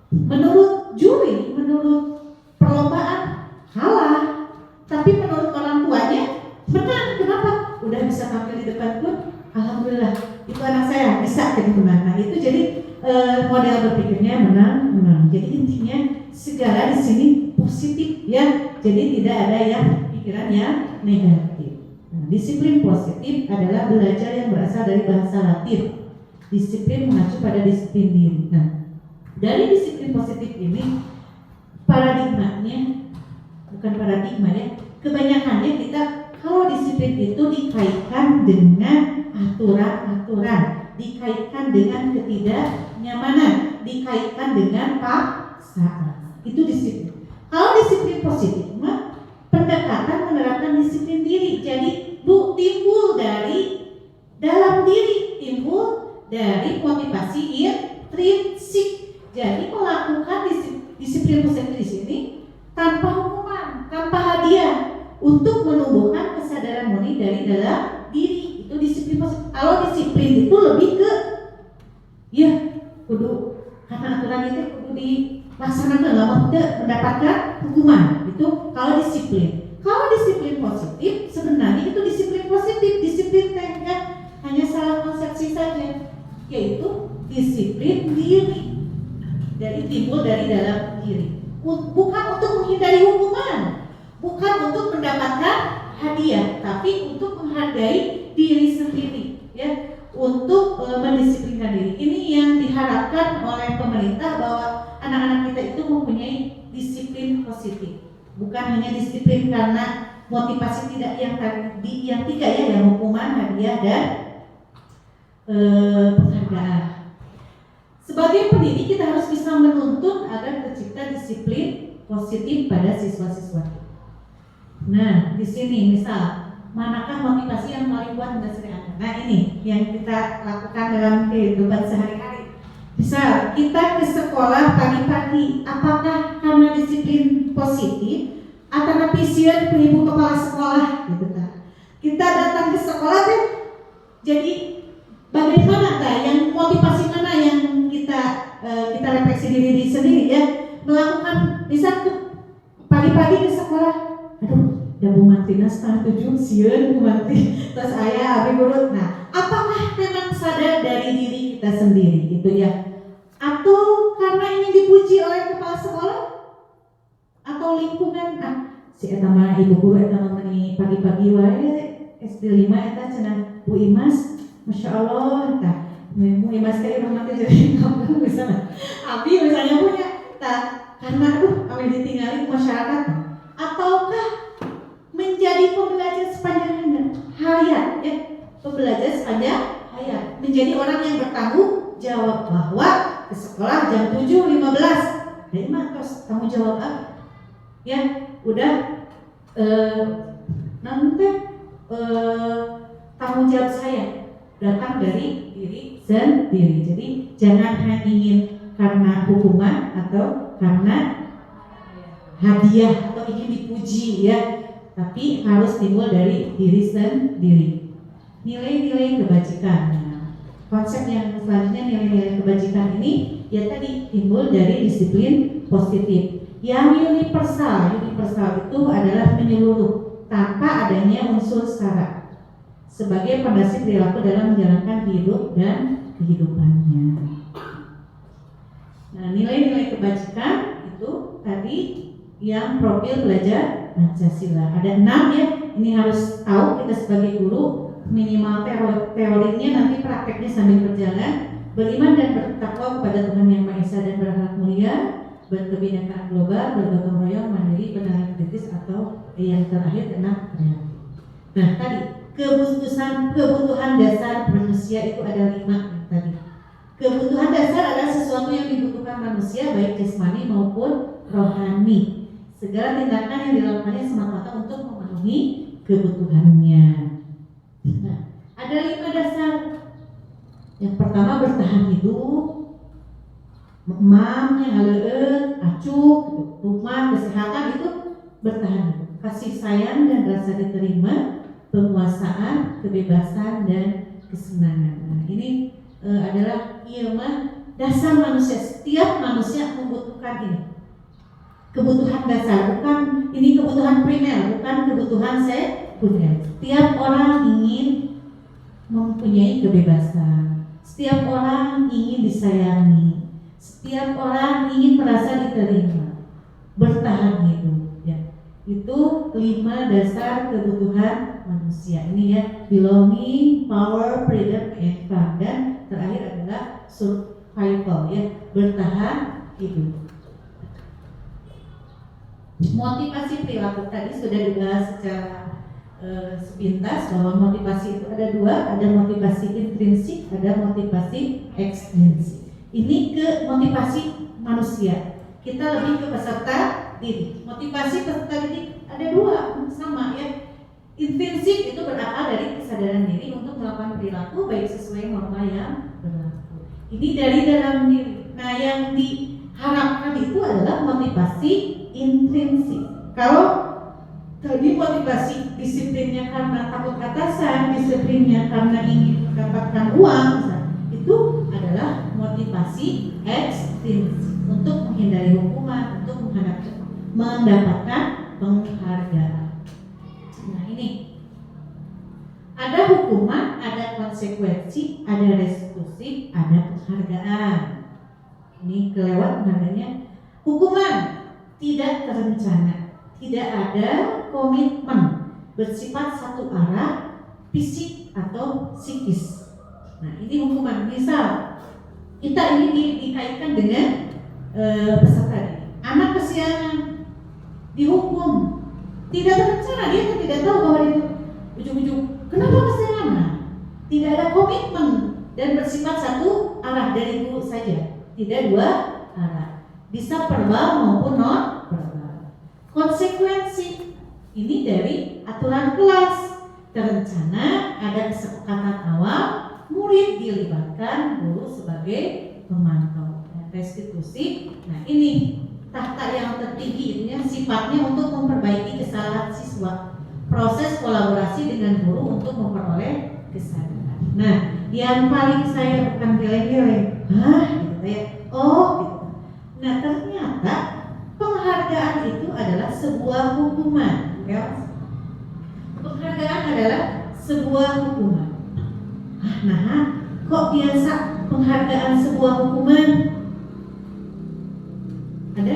Menurut juri, menurut perlombaan kalah, tapi menurut orang tuanya menang. Kenapa? Udah bisa tampil di depan pun, alhamdulillah itu anak saya bisa gitu menang. Nah itu jadi model berpikirnya menang. Jadi intinya segala di sini positif ya. Jadi tidak ada yang pikirannya negatif. Nah, disiplin positif adalah belajar yang berasal dari bahasa Latin. Disiplin mengacu pada disiplin diri. Nah, dari disiplin positif ini paradigmanya, bukan paradigma ya, kebanyakannya kita kalau disiplin itu dikaitkan dengan aturan-aturan, dikaitkan dengan ketidaknyamanan, dikaitkan dengan paksaan. Itu disiplin. Kalau disiplin positif mah pendekatan menerapkan disiplin diri. Jadi timbul dari dalam diri, timbul dari motivasi intrinsik. Jadi melakukan disiplin positif di sini tanpa hukuman, tanpa hadiah, untuk menumbuhkan kesadaran murni dari dalam diri. Itu disiplin positif. Kalau disiplin itu lebih ke ya kudu karena aturan itu kudu dilaksanakan, nggak mau mendapatkan hukuman. Itu kalau disiplin. Kalau disiplin positif sebenarnya itu disiplin positif, disiplin teknik hanya salah konsepsi saja, yaitu disiplin diri. Dari timbul dari dalam diri, bukan untuk menghindari hukuman, bukan untuk mendapatkan hadiah, tapi untuk menghargai diri sendiri, ya, untuk mendisiplinkan diri. Ini yang diharapkan oleh pemerintah, bahwa anak-anak kita itu mempunyai disiplin positif, bukan hanya disiplin karena motivasi tidak yang tiga ya, yang hukuman, hadiah dan penghargaan. Sebagai pendidik kita harus bisa menuntun agar tercipta disiplin positif pada siswa-siswa. Nah, di sini misal manakah motivasi yang paling kuat mendasari anak? Nah, ini yang kita lakukan dalam kehidupan sehari-hari. Misal kita ke sekolah pagi-pagi, apakah karena disiplin positif atau passion ibu kepala sekolah gitu kan? Kita datang ke sekolah kan, jadi bagaimana kan? Yang motivasi mana yang kita refleksi diri sendiri ya, melakukan misal pagi-pagi ke sekolah, aduh udah Bu Martina 6:30 sieun Bu Marti terus ayah abi guru. Nah, apakah memang sadar dari diri kita sendiri gitu ya, atau karena ingin dipuji oleh kepala sekolah atau lingkungan? Si eta mah ibu guru eta mah pagi-pagi wae SD 5 eta cenah Bu Imas, Masya Allah tah Bu Imas kayak rumah teh jadi kamu misalnya abi misalnya punya tah, karena abi ditinggalin masyarakat, ataukah menjadi pembelajar sepanjang hayat ya, pembelajar sepanjang hayat, menjadi orang yang bertanggung jawab, bahwa ke sekolah jam 7.15 dari mana terus tanggung jawab apa ya, udah nanti tanggung jawab saya datang dari diri sendiri. Jadi jangan hanya ingin karena hukuman atau karena hadiah atau ingin dipuji ya, tapi harus timbul dari diri sendiri. Nilai-nilai kebajikan. Nah, konsep yang selanjutnya nilai-nilai kebajikan ini ya tadi timbul dari disiplin positif. Yang universal itu adalah menyeluruh tanpa adanya unsur syarat sebagai pondasi perilaku dalam menjalankan hidup dan kehidupannya. Nah, nilai-nilai kebajikan itu tadi yang profil belajar Pancasila. Ada 6 ya. Ini harus tahu kita sebagai guru, minimal teorinya, nanti prakteknya sambil berjalan. Beriman dan bertakwa kepada Tuhan Yang Maha Esa dan berakhlak mulia, berkebinekaan global, bergotong royong, mandiri, benar kritis, atau yang terakhir 6 kreatif. Nah, tadi kebutuhan dasar manusia itu ada 5 tadi. Kebutuhan dasar adalah sesuatu yang dibutuhkan manusia baik jasmani maupun rohani. segala tindakan yang dilakukannya semata-mata untuk memenuhi kebutuhannya. Nah, ada 5 dasar. Yang pertama bertahan hidup, memang yang haleueut, acuk, rumah, kesehatan itu bertahan hidup. Kasih sayang dan rasa diterima, penguasaan, kebebasan dan kesenangan. Nah, ini adalah dasar manusia. Setiap manusia membutuhkan ini. Kebutuhan dasar, bukan ini kebutuhan primer, bukan kebutuhan sekunder. Setiap orang ingin mempunyai kebebasan. Setiap orang ingin disayangi. Setiap orang ingin merasa diterima. Bertahan hidup, ya. Itu 5 dasar kebutuhan manusia. Ini ya, belonging, power, freedom, and fun. Dan terakhir adalah survival, ya, bertahan hidup. Motivasi perilaku tadi sudah dibahas secara sepintas bahwa motivasi itu ada 2, ada motivasi intrinsik, ada motivasi ekstrinsik. Ini ke motivasi manusia. Kita lebih ke peserta didik. Motivasi peserta didik ada 2, sama ya. Intrinsik itu berakar dari kesadaran diri untuk melakukan perilaku baik sesuai norma yang berlaku. Ini dari dalam diri. Nah, yang diharapkan itu adalah motivasi intrinsik. Kalau tadi motivasi disiplinnya karena takut atasan, disiplinnya karena ingin mendapatkan uang, itu adalah motivasi ekstrinsik untuk menghindari hukuman, untuk mendapatkan penghargaan. Nah, ini ada hukuman, ada konsekuensi, ada restitusi, ada penghargaan. Ini kelewat penghargaannya. Hukuman tidak terencana, tidak ada komitmen, bersifat satu arah, fisik atau psikis. Nah, ini hukuman. Misal kita ini dikaitkan dengan peserta didik. Anak kesiangan dihukum, tidak terencana, dia tidak tahu bahwa itu ujung-ujung kenapa kesiangan. Tidak ada komitmen dan bersifat satu arah dari guru saja, tidak 2 arah. Bisa verbal maupun non verbal. Konsekuensi ini dari aturan kelas. Terencana, ada kesepakatan awal, murid dilibatkan, guru sebagai pemantau. Restitusi, nah ini tahta yang tertinggi, ini sifatnya untuk memperbaiki kesalahan siswa. Proses kolaborasi dengan guru untuk memperoleh kesadaran. Nah, yang paling saya bukan geleng-geleng, gitu ya, gitu. Nah, ternyata penghargaan itu adalah sebuah hukuman, ya. Penghargaan adalah sebuah hukuman. Kok biasa penghargaan sebuah hukuman? Ada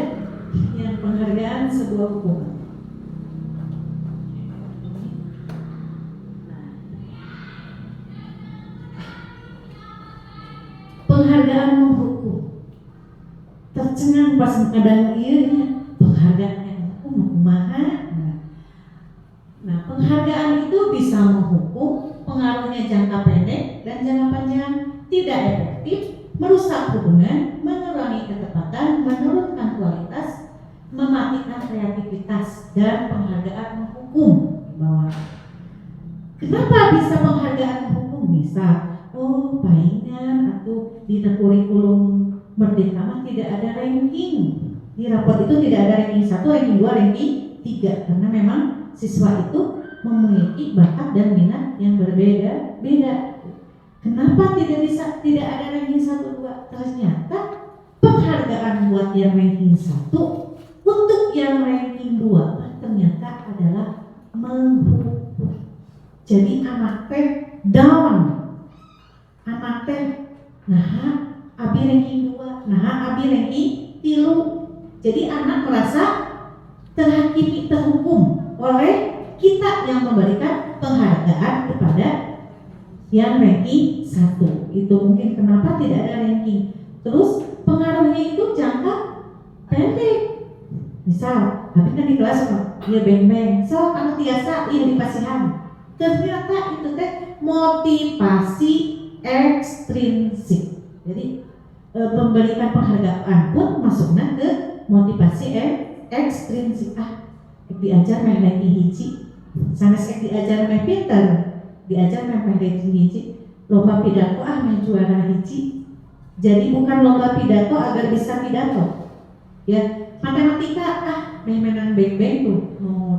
yang penghargaan sebuah hukuman. Penghargaan menghukum. Tercengang pas kadang penghargaan kumaha. Nah, penghargaan itu bisa menghukum, pengaruhnya jangka pendek dan jangka panjang, tidak efektif, merusak hubungan, mengurangi ketepatan, menurunkan kualitas, mematikan kreativitas, dan penghargaan menghukum di bawah. Kenapa bisa penghargaan menghukum? Misal, palingan atau di kurikulum Merdeka mah tidak ada ranking. Di rapot itu tidak ada ranking 1, ranking 2, ranking 3, karena memang siswa itu memiliki bakat dan minat yang berbeda-beda. Kenapa tidak ada ranking 1, 2? Ternyata penghargaan buat yang ranking 1 untuk yang ranking 2 ternyata adalah menghukum. Jadi anak teh down. Anak teh abi ranking 2, abi ranking 3. Jadi anak merasa terhakimi, terhukum oleh kita yang memberikan penghargaan kepada yang ranking 1. Itu mungkin kenapa tidak ada ranking. Terus pengaruhnya itu jangka pendek. Misal, tapi kan di kelas dia beng-beng, so anu tiasa di pasihan. Ternyata itu teh motivasi ekstrinsik. Jadi memberikan penghargaan pun masuknya ke motivasi ekstrinsik diajar main naik hiji, sanes diajar main pinter, diajar main hiji, lomba pidato main juara hiji. Jadi bukan lomba pidato agar bisa pidato. Ya, matematika main menang beng-beng tuh,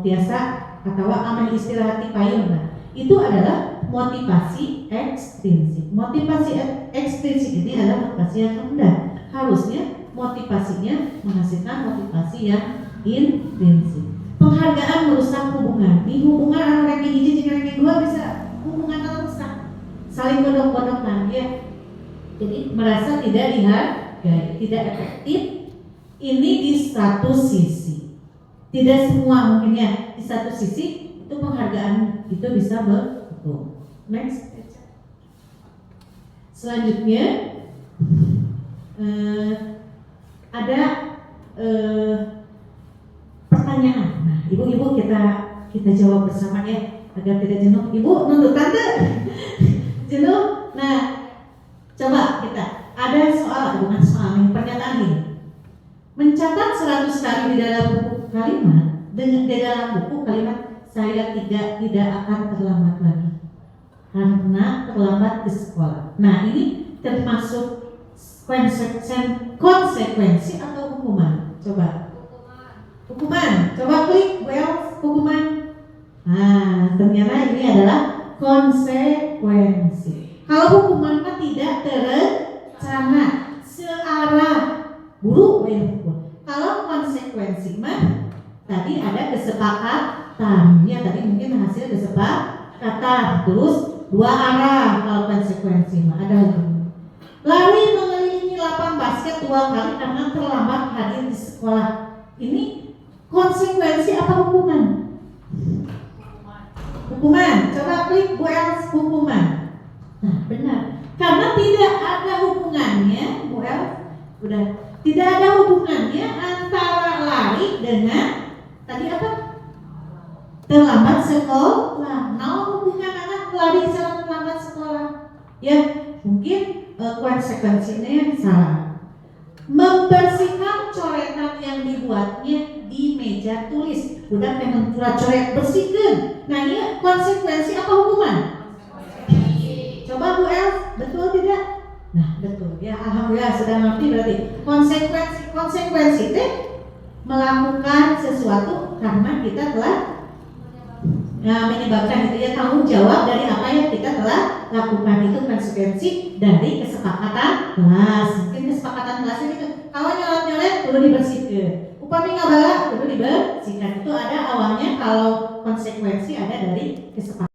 biasa atau main istirahat di payung. Nah, itu adalah motivasi ekstrinsik. Motivasi ekstrinsik ini adalah motivasi yang rendah. Harusnya motivasinya menghasilkan motivasi yang intrinsik. Penghargaan merusak hubungan. Di hubungan antara ranking hiji dan ranking 2 bisa hubungan rusak, saling godok-godokan ya. Jadi merasa tidak dihargai, tidak efektif. Ini di satu sisi. Tidak semua mungkin ya. Di satu sisi itu penghargaan itu bisa bertumbuh. Next. Selanjutnya ada pertanyaan. Nah, ibu-ibu kita jawab bersama ya agar tidak jenuh. Ibu nuntut tante jenuh. Nah, coba kita ada soal, bukan soal, ini pernyataan ini. Mencatat 100 kali di dalam buku kalimat, dengan di dalam buku kalimat saya tidak akan terlambat lagi karena terlambat ke sekolah. Nah, ini termasuk konsekuensi atau hukuman? Coba. Hukuman. Coba klik hukuman. Nah, ternyata ini adalah konsekuensi. Kalau hukuman kan tidak terencana, searah guru hukum. Kalau konsekuensi mah tadi ada kesepakatan. Ya, tadi mungkin hasil kesepakatan. Terus dua arah kalau konsekuensi mah ada hukum. Lari mengelilingi lapang basket 2 kali karena terlambat hadir di sekolah. Ini konsekuensi apa hukuman? Hukuman. Coba klik Bu Els, hukuman. Nah, benar. Karena tidak ada hubungannya, Bu Els, udah tidak ada hubungannya antara lari dengan tadi apa? Terlambat sekolah. Hubungan anak lari sama terlambat sekolah. Ya, mungkin konsekuensinya yang salah. Membersihkan coretan yang dibuatnya di meja tulis. Udah memang coret bersihkan. Nah, ini konsekuensi apa hukuman? Coba Bu Els, betul tidak? Nah, betul. Ya, alhamdulillah sudah ngerti berarti. Konsekuensi itu melakukan sesuatu karena kita telah menyebabkan itu ya tanggung jawab dari apa yang kita telah lakukan. Itu konsekuensi dari kesepakatan kelas. Mungkin kesepakatan kelas itu kalau nyolet perlu dibersihkan, upami ngabala perlu dibersihkan. Itu ada awalnya. Kalau konsekuensi ada dari kesepakatan.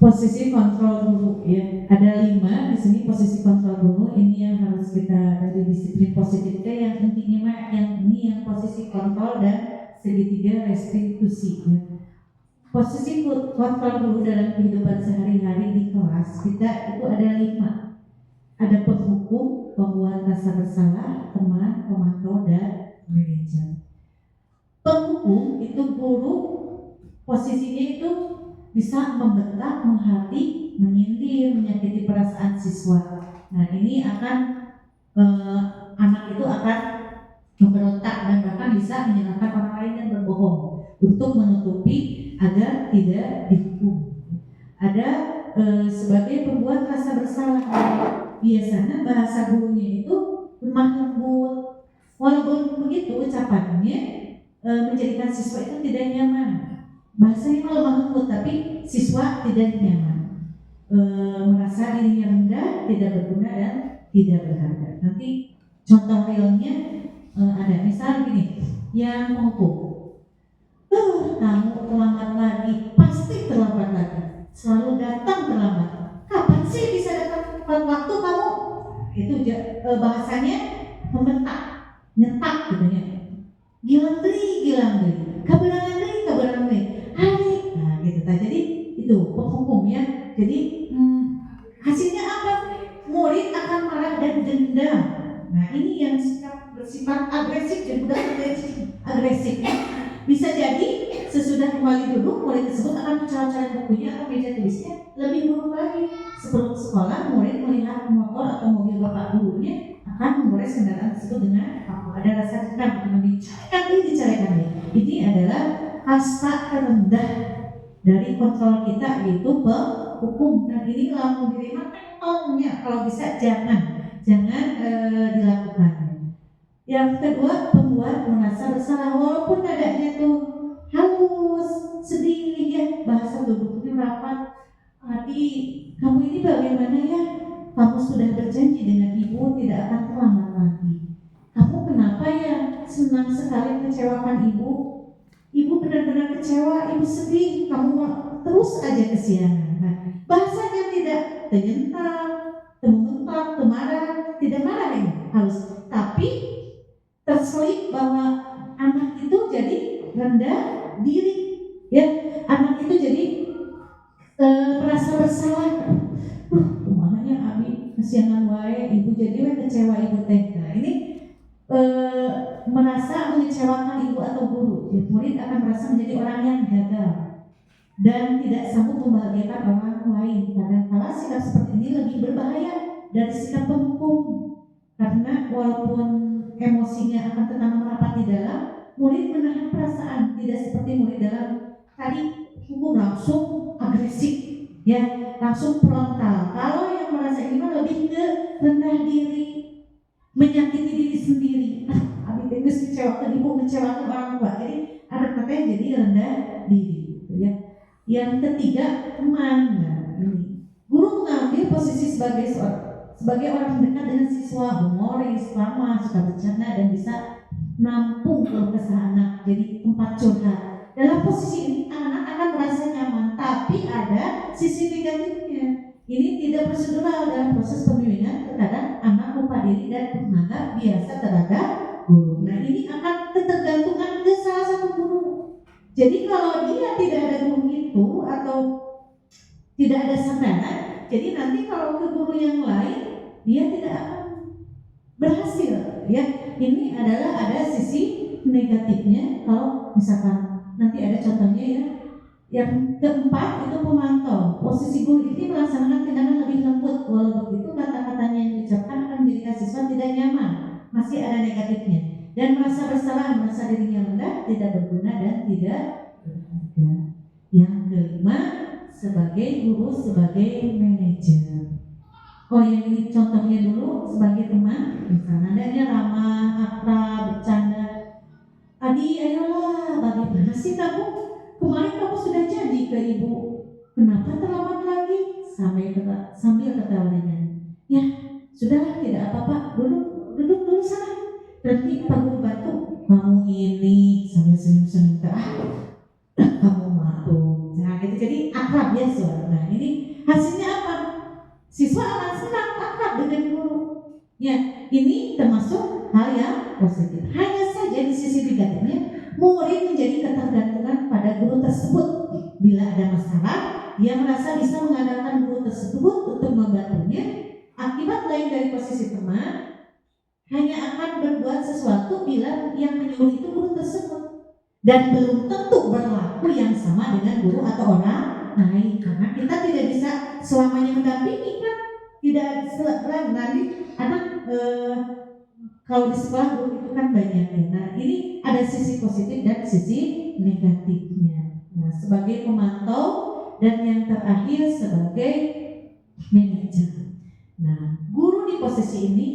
Posisi kontrol guru ya, ada 5 di sini posisi kontrol guru. Ini yang harus kita dari disiplin positifnya yang intinya mah yang ini yang posisi kontrol dan segitiga restitusi ya. Posisi kontrol guru dalam kehidupan sehari-hari di kelas kita itu ada 5. Ada penghukum, pembuat rasa bersalah, teman, pemantau, dan manajer. Penghukum itu guru posisinya itu bisa membentak, menghati, menyindir, menyakiti perasaan siswa. Nah, ini akan anak itu akan memberontak dan bahkan bisa menyalahkan orang lain dan berbohong untuk menutupi agar tidak dihukum. Ada sebagai pembuat rasa bersalah. Biasanya bahasa gurunya itu lemah lembut. Walaupun begitu ucapannya menjadikan siswa itu tidak nyaman. Bahasanya lemah lembut tapi siswa tidak nyaman, merasa dirinya rendah, tidak berguna dan tidak berharga. Nanti contoh realnya ada misal gini, yang menghukum, kamu terlambat lagi, pasti terlambat lagi, selalu datang terlambat. Kapan sih bisa datang tepat waktu kamu? Itu bahasanya membentak, nyetak gitu ya. Gilang beli, kabarangan beli. Nah gitu. Jadi itu penghukum ya. Jadi hasilnya apa? Murid akan marah dan dendam. Nah ini yang bersifat agresif dan mudah agresif ya. Bisa jadi sesudah kembali duduk murid tersebut akan mencoret-coret bukunya atau meja tulisnya lebih buruk lagi. Sebelum sekolah murid melihat motor atau mobil bapak gurunya akan akan menggores kendaraan tersebut dengan ada rasa dendam, dicarikan. Ini adalah kasta terendah dari kontrol kita, yaitu hukum. Dan ini kalau mau diterima tolongnya kalau bisa jangan dilakukan. Yang kedua, pembuat merasa bersalah walaupun nadanya tuh halus, sedih ya, bahasa duduknya rapat. Adik, kamu ini bagaimana ya? Kamu sudah berjanji dengan ibu tidak akan terlambat lagi. Kamu kenapa ya senang sekali mengecewakan ibu? Ibu benar-benar kecewa, ibu sedih, kamu terus aja kesiangan. Nah, bahasanya tidak terjentak, tementak, temarah, tidak marah ini halus, tapi terselip bahwa anak itu jadi rendah diri, ya, anak itu jadi merasa bersalah. Kumaha abi kesiangan wae ibu jadi kecewa ibu teh. Nah, ini merasa mengecewakan ibu atau guru. Jadi murid akan merasa menjadi orang yang gagal dan tidak sanggup membahagiakan orang lain. Kadang-kala sikap seperti ini lebih berbahaya dari sikap penghukum, karena walaupun emosinya akan tetap merapat di dalam, murid menahan perasaan, tidak seperti murid dalam tadi hukum langsung agresif, ya, langsung frontal. Kalau yang merasa ini mah lebih ke rendah diri, menyakiti diri sendiri. Abi tegas kecewakan ibu, kecewakan orang tua. Jadi anak katanya jadi rendah diri, gitu ya. Yang ketiga, teman. Nah, ini guru mengambil posisi sebagai orang dekat dengan siswa, humoris, ramah, suka bercanda dan bisa nampung keluh kesah anak, jadi tempat curhat. Dalam posisi ini anak akan merasa nyaman, tapi ada sisi negatifnya. Ini tidak prosedural dalam proses pembimbingan. Terkadang anak lupa diri dan menganggap biasa terhadap guru. Nah, ini akan ketergantungan ke salah satu guru. Jadi kalau dia tidak ada guru itu atau tidak ada sandaran, jadi nanti kalau ke guru yang lain dia tidak akan berhasil. Ya, ini adalah ada sisi negatifnya. Kalau misalkan nanti ada contohnya ya. Yang keempat itu pemantau. Posisi guru ini melaksanakan tindakan lebih lembut. Walau begitu kata-katanya yang diucapkan akan menjadikan siswa tidak nyaman. Masih ada negatifnya. Dan merasa bersalah, merasa dirinya rendah, tidak berguna dan tidak berharga. Yang kelima, sebagai guru, sebagai manajer. Oh, yang ini contohnya dulu sebagai teman. Misalnya nadanya ramah, akrab, bercanda. Adi, ayolah, bagaimana sih kamu? Kemarin kamu sudah janji ke ibu, kenapa terlambat lagi? Sambil ketawa ringan. Ya, sudahlah, tidak apa-apa. Duduk dulu sana. Nanti Pak Guru bantu. Kamu ini sambil senyum-senyum. Kamu maklum. Nah, gitu. Jadi akrab ya suara. Nah, ini hasilnya apa? Siswa akan senang akrab dengan guru. Ya, ini termasuk hal yang positif. Hanya saja di sisi negatifnya, murid menjadi ketergantungan pada guru tersebut. Bila ada masalah, dia merasa bisa mengandalkan guru tersebut untuk membantunya. Akibat lain dari posisi teman, hanya akan berbuat sesuatu bila yang menyuruh itu guru tersebut, dan belum tentu berlaku yang sama dengan guru atau orang lain, karena kita tidak bisa selamanya mendampingi kan. Tidak nanti anak kalau di sekolah guru itu kan banyak ya. Nah, ini ada sisi positif dan sisi negatifnya. Nah, sebagai pemantau dan yang terakhir sebagai manajer. Nah, guru di posisi ini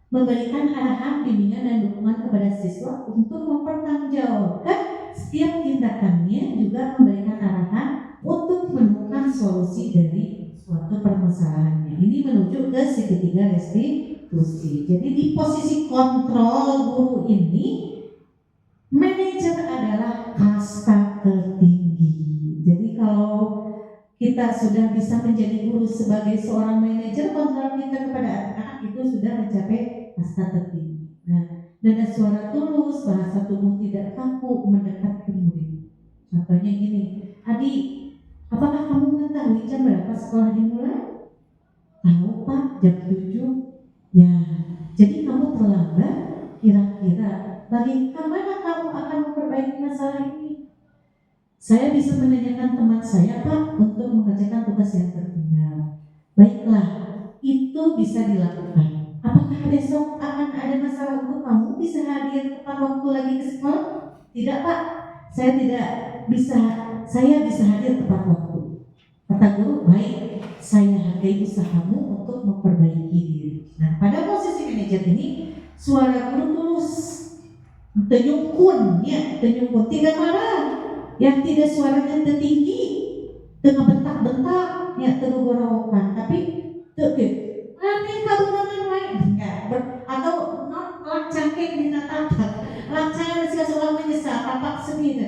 memberikan arahan, bimbingan dan dukungan kepada siswa untuk mempertanggungjawabkan setiap tindakannya, juga memberikan arahan untuk menemukan solusi dari suatu permasalahannya. Ini menuju ke segitiga restitusi. Jadi di posisi kontrol guru ini, manajer adalah kasta tertinggi. Jadi kalau kita sudah bisa menjadi guru sebagai seorang manajer, kontrol kita kepada anak-anak itu sudah mencapai kasta tertinggi. Nah, nada suara tulus, bahasa tubuh tidak kaku, mendekat ke murid. Contohnya gini, Adik, apakah kamu mengetahui jam berapa sekolah dimulai? Tahu Pak, jam 7. Ya, jadi kamu terlambat. Kira-kira bagaimana kamu akan memperbaiki masalah ini? Saya bisa menanyakan teman saya Pak untuk mengerjakan tugas yang tertinggal. Baiklah, itu bisa dilakukan. Apakah besok waktu lagi ke sekolah? Tidak Pak, saya bisa hadir tepat waktu. Kata guru, baik, saya hargai usahamu untuk memperbaiki diri. Nah, pada posisi manajer ini, suara guru tulus, tenyungkun, tidak marah, yang tidak suaranya tertinggi, tengah bentak-bentak, tergorokan, tapi nanti kaburangan lain, atau cangkeng di natapak, lancangan seolah menyesal, tampak sedih,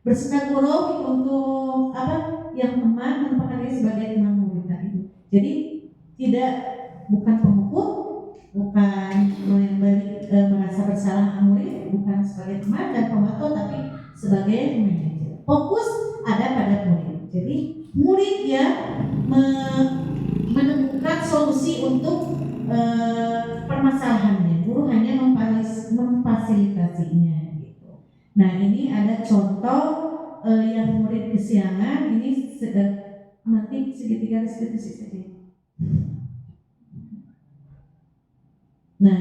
bersenang gurau untuk yang teman merupakan dia sebagai teman murid itu. Jadi bukan pemukul, bukan merasa bersalah murid, bukan sebagai teman dan pemantau, tapi sebagai manajer. Fokus ada pada murid. Jadi murid menemukan solusi untuk permasalahannya. Guru hanya memfasilitasinya gitu. Nah, ini ada contoh yang murid kesiangan ini nanti segitiga restitusi saja. Nah,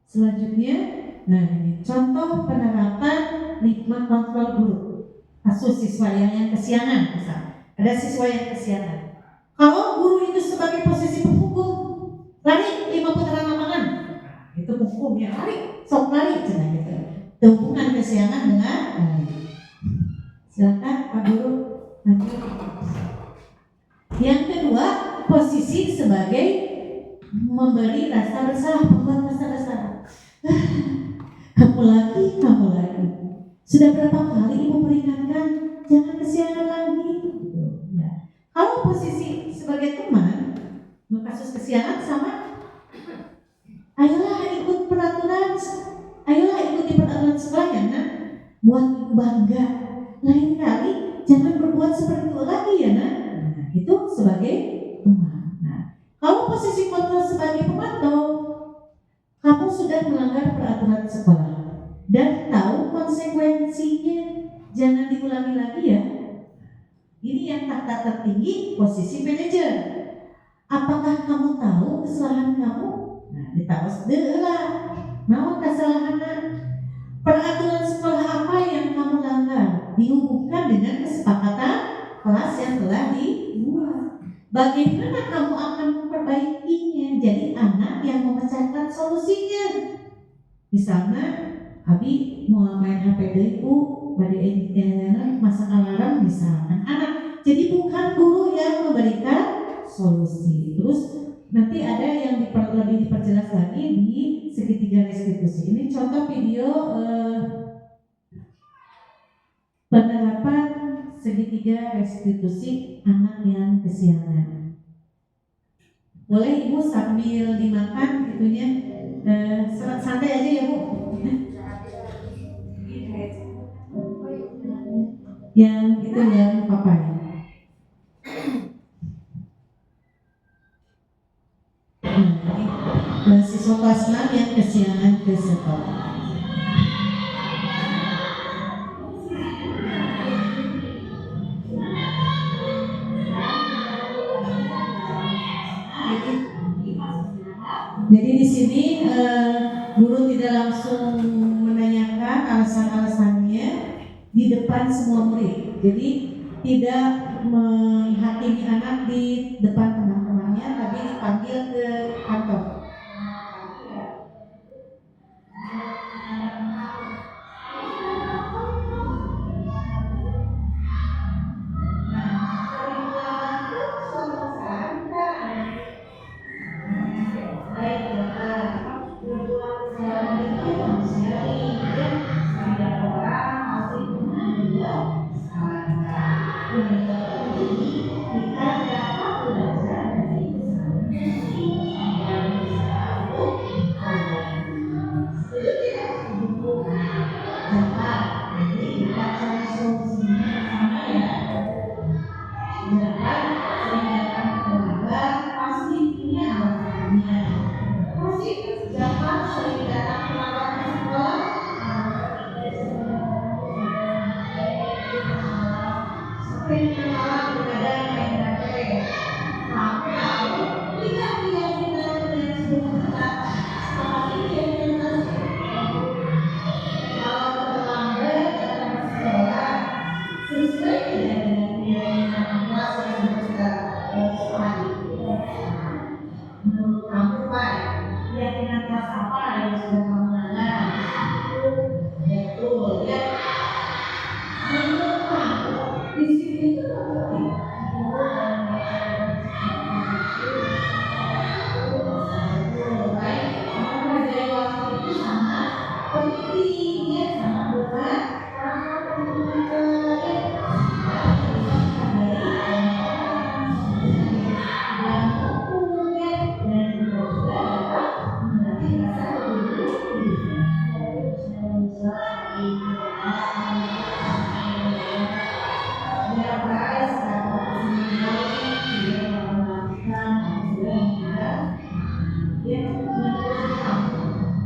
selanjutnya, ini contoh penerapan ritme kontrol guru. Kasus siswa yang kesiangan, misalnya ada siswa yang kesiangan. Kalau guru itu sebagai posisi penghukum, lari 5 putaran lapangan, itu hukum ya, lari, sok lari, gitu. Hubungan kesiangan dengan silakan Pak Guru nanti. Yang kedua, posisi sebagai memberi rasa bersalah, membuat rasa bersalah. Kamu lagi. Sudah berapa kali ibu peringatkan, jangan kesiangan lagi. Ya. Kalau posisi sebagai teman, kasus kesiangan sama, ayolah ikuti peraturan sekolah ya, nak. Buat ibu bangga. Lain kali jangan berbuat seperti itu lagi ya, nak. Nah, itu sebagai teman. Nah, kalau posisi kontrol sebagai pemantau, kamu sudah melanggar peraturan sekolah dan tahu konsekuensinya, jangan diulangi lagi ya. Ini yang tahta tertinggi, posisi manajer. Apakah kamu tahu kesalahan kamu? Nah, ditawas lah. Namun kesalahan peraturan sekolah apa yang kamu langgar dihubungkan dengan kesepakatan kelas yang telah dibuat. Bagaimana kamu akan memperbaikinya? Jadi anak yang memecahkan solusinya. Misalnya, Abi mau main HP dulu, masak alarm misalkan anak. Jadi bukan guru yang memberikan solusi. Terus nanti ada yang lebih diperjelas lagi di segitiga restitusi. Ini contoh video penerapan segitiga restitusi anak yang kesiangan. Boleh Ibu sambil dimakan gitunya, santai aja ya Bu. Yang itu yang papai. Siswa kelas 6 yang kesiangan ke sekolah. Jadi di sini guru tidak langsung menanyakan alasan-alasannya di depan semua murid. Jadi tidak menghakimi anak di depan teman-temannya, tapi dipanggil ke kantor. disiplin itu penting. Baik, mempelajari waktu itu sangat penting ya, sangat berat.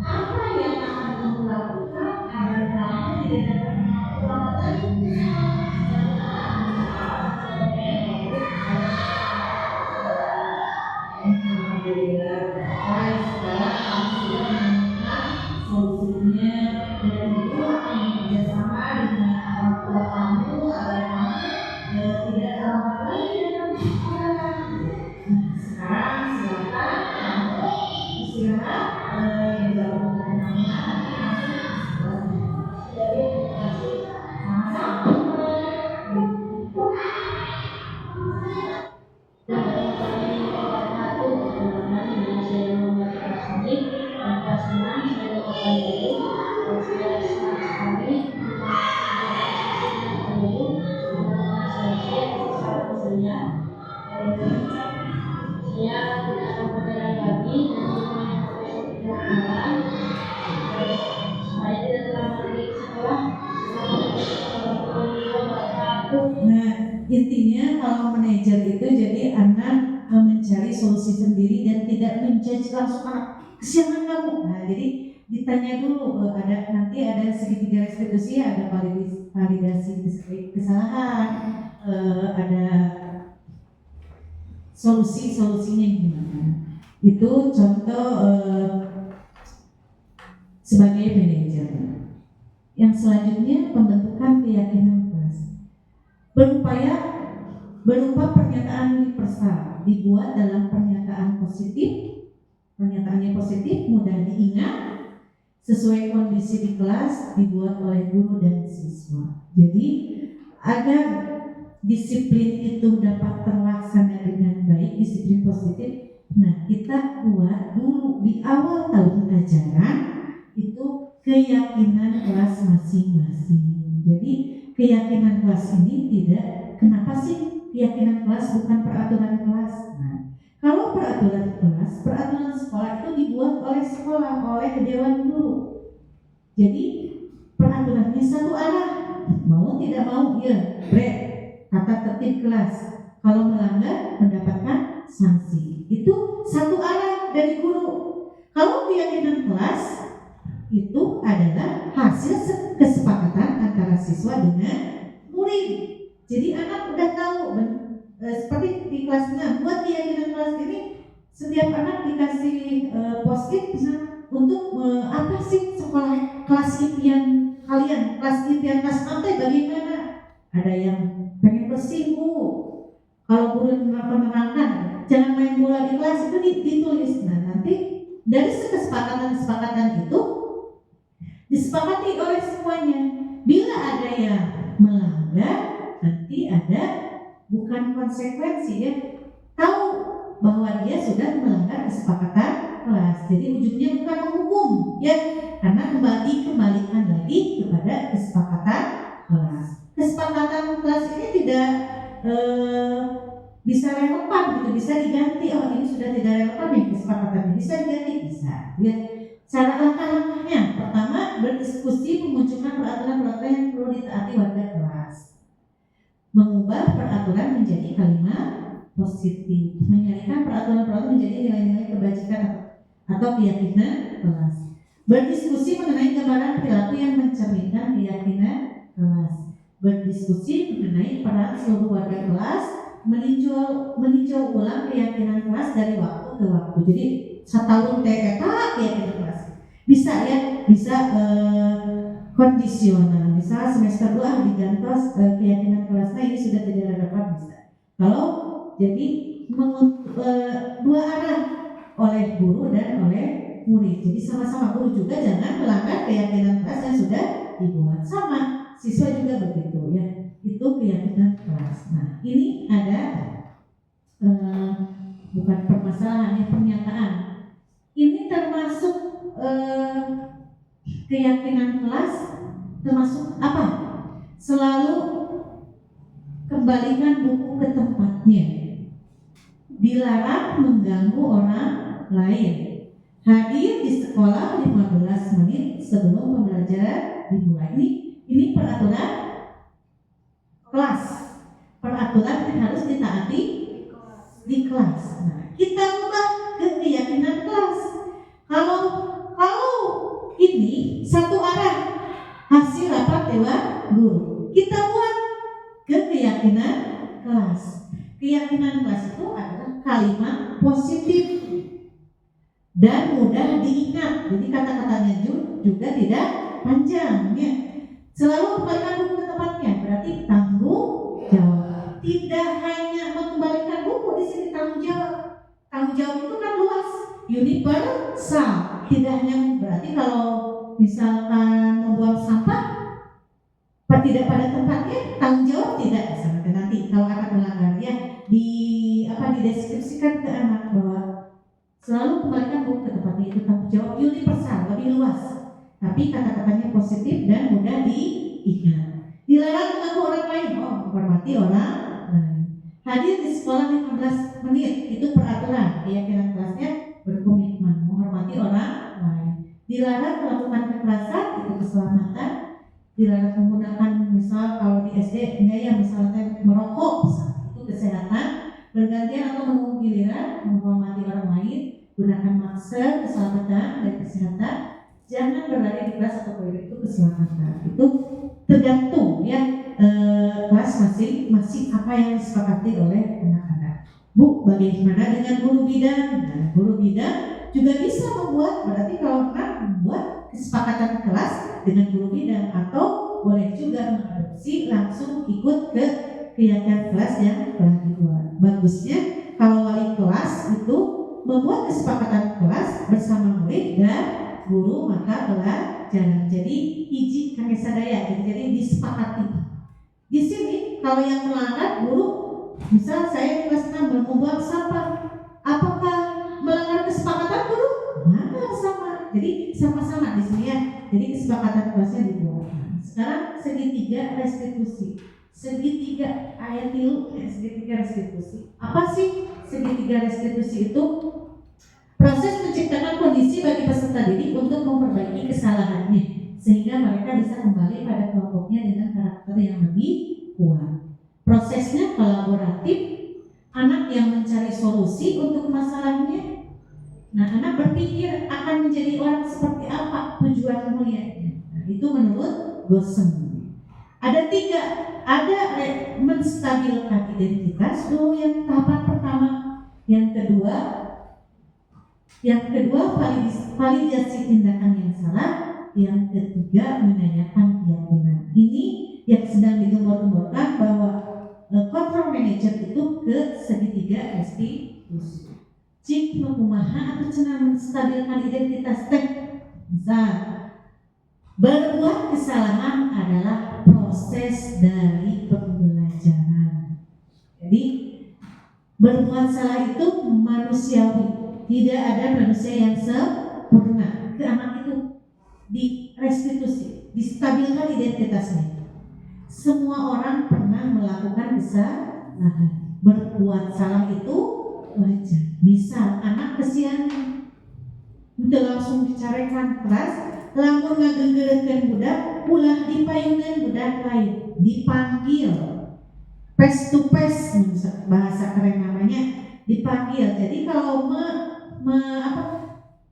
Apa yang akan kamu lakukan agar kamu tidak dapat Alhamdulillah, baik, sekarang kamu sudah menemukan solusinya dan itu akan bekerjasama dengan orang tua kamu agar kamu tidak terlambat lagi dalam sekolah. Sekarang silakan kamu istirahat yang dalam nanti masuk intinya kalau manajer itu jadi anak mencari solusi sendiri dan tidak menjudge langsung kesiangan kamu. Nah, jadi ditanya dulu nanti ada segitiga restitusi, ada validasi kesalahan, ada solusinya gimana. Itu contoh sebagai manajer. Yang selanjutnya pembentukan keyakinan kelas. Berupa pernyataan universal dibuat dalam pernyataan positif. Pernyataannya positif, mudah diingat, sesuai kondisi di kelas, dibuat oleh guru dan siswa. Jadi agar disiplin itu dapat terlaksana dengan baik, disiplin positif, nah kita buat dulu di awal tahun ajaran itu keyakinan kelas masing-masing. Jadi keyakinan kelas ini kenapa sih keyakinan kelas bukan peraturan kelas? Nah, kalau peraturan kelas, peraturan sekolah itu dibuat oleh sekolah, oleh dewan guru. Jadi peraturannya satu arah, mau tidak mau ya, tata tertib kelas. Kalau melanggar mendapatkan sanksi. Itu satu arah dari guru. Kalau keyakinan kelas itu adalah hasil kesepakatan antara siswa dengan murid. Jadi anak udah tahu seperti di kelas 6, buat keyakinan kelas ini setiap anak dikasih post-it untuk apa sih sekolah kelas impian kalian, kelas impian kelas nanti bagaimana? Ada yang pengen bersih bu, kalau guru menerangkan jangan main bola di kelas itu ditulis. Nah nanti dari kesepakatan itu disepakati oleh semuanya. Bila ada yang melanggar, nanti ada bukan konsekuensi ya, tahu bahwa dia sudah melanggar kesepakatan kelas. Jadi ujungnya bukan menghukum ya, karena kembalikan lagi kepada kesepakatan kelas. Kesepakatan kelas ini tidak bisa relevan gitu, bisa diganti. Oh ini sudah tidak relevan nih kesepakatannya, bisa diganti, bisa ya. Cara langkah-langkahnya, pertama berdiskusi, memunculkan peraturan-peraturan yang perlu ditaati warga kelas, mengubah peraturan menjadi kalimat positif, menyalurkan peraturan-peraturan menjadi nilai-nilai kebajikan atau keyakinan kelas, berdiskusi mengenai gambaran perilaku yang mencerminkan keyakinan kelas, berdiskusi mengenai peran seluruh warga kelas, meninjau ulang keyakinan kelas dari waktu ke waktu. Jadi setahun keyakinan kelas bisa ya, bisa kondisional. Misal semester 2 digantos keyakinan kelasnya ini sudah tidak relevan, bisa. Kalau jadi dua arah, oleh guru dan oleh murid. Jadi sama-sama, guru juga jangan melanggar keyakinan kelas yang sudah dibuat, sama siswa juga begitu ya. Itu keyakinan kelas. ini ada bukan permasalahan, pernyataan. Ini termasuk keyakinan kelas, termasuk apa? Selalu kembalikan buku ke tempatnya. Dilarang mengganggu orang lain. Hadir di sekolah 15 menit sebelum pembelajaran dimulai. Ini peraturan kelas. Peraturan yang harus ditaati di kelas. Nah, kita ubah ke keyakinan kelas. Kalau ini satu arah hasil rapat dewan guru, kita buat ke keyakinan kelas. Keyakinan kelas itu adalah kalimat positif dan mudah diingat. Jadi kata-katanya juga tidak panjang ya. Selalu kembalikan buku ke tempatnya, berarti tanggung jawab. Tidak hanya mengembalikan buku, di sini tanggung jawab. Tanggung jawab itu kan luas, universal. Tidak hanya berarti kalau misalkan membuang sampah tidak pada tempatnya, tanggung jawab tidak. Sampai nanti kalau akan melanggar ya dideskripsikan ke anak bahwa selalu kembalikan buku ke tempatnya, itu tanggung jawab universal, lebih luas. Tapi kata-katanya positif dan mudah diingat. Dilarang mengganggu orang lain, menghormati orang lain. Hadir di sekolah 15 menit, itu peraturan. Keyakinan kelasnya berkomitmen menghormati orang lain. Dilarang melakukan kekerasan, itu keselamatan. Dilarang menggunakan, misal kalau di SD misalnya merokok, itu kesehatan. Bergantian atau menunggu giliran menghormati orang lain. Gunakan masker, keselamatan dan kesehatan. Jangan berlari di kelas atau toilet, itu keselamatan. Itu tergantung ya kelas masing-masing apa yang disepakati oleh anak-anak. Bu, bagaimana dengan guru bidang? Nah, guru bidang juga bisa membuat, berarti kalau anak membuat kesepakatan kelas dengan guru bidang, atau boleh juga mengadopsi langsung ikut ke keyakinan kelas yang telah dibuat. Bagusnya kalau wali kelas itu membuat kesepakatan kelas bersama murid dan guru maka pelajaran. Jadi iji kaki sadaya, jadi disepakati. Di sini kalau yang melanggar guru, misal saya kelas 6 membuang sampah, apakah melanggar kesepakatan guru? Melanggar sama. Jadi sama-sama di sini ya. Jadi kesepakatan kelasnya dibuat. Sekarang segitiga restitusi. Segitiga ayat tilu, segitiga restitusi. Apa sih segitiga restitusi itu? Proses menciptakan kondisi bagi peserta didik untuk memperbaiki kesalahannya sehingga mereka bisa kembali pada kelompoknya dengan karakter yang lebih kuat. Prosesnya kolaboratif, anak yang mencari solusi untuk masalahnya. Nah, anak berpikir akan menjadi orang seperti apa tujuan mulianya. Nah, itu menurut Gosem. Ada 3, ada menstabilkan identitas dulu yang tahapan pertama, yang kedua validasi tindakan yang salah, yang ketiga menanyakan keyakinan. Ini yang sedang digembor-gemborkan bahwa control manager itu ke segitiga restitusi. Cik kumaha atau cenah menstabilkan identitas teh. Misal, berbuat kesalahan adalah proses dari pembelajaran. Jadi berbuat salah itu manusiawi. Tidak ada manusia yang sempurna. Ke anak itu di restitusi, distabilkan identitasnya. Semua orang pernah melakukan kesalahan. Berbuat salah itu wajar. Misal anak kesian, udah langsung dicarekan kelas, lamun ngagenggerekeun budak, ulah dipayunan budak lain, dipanggil face to face, bahasa keren namanya, dipanggil. Jadi kalau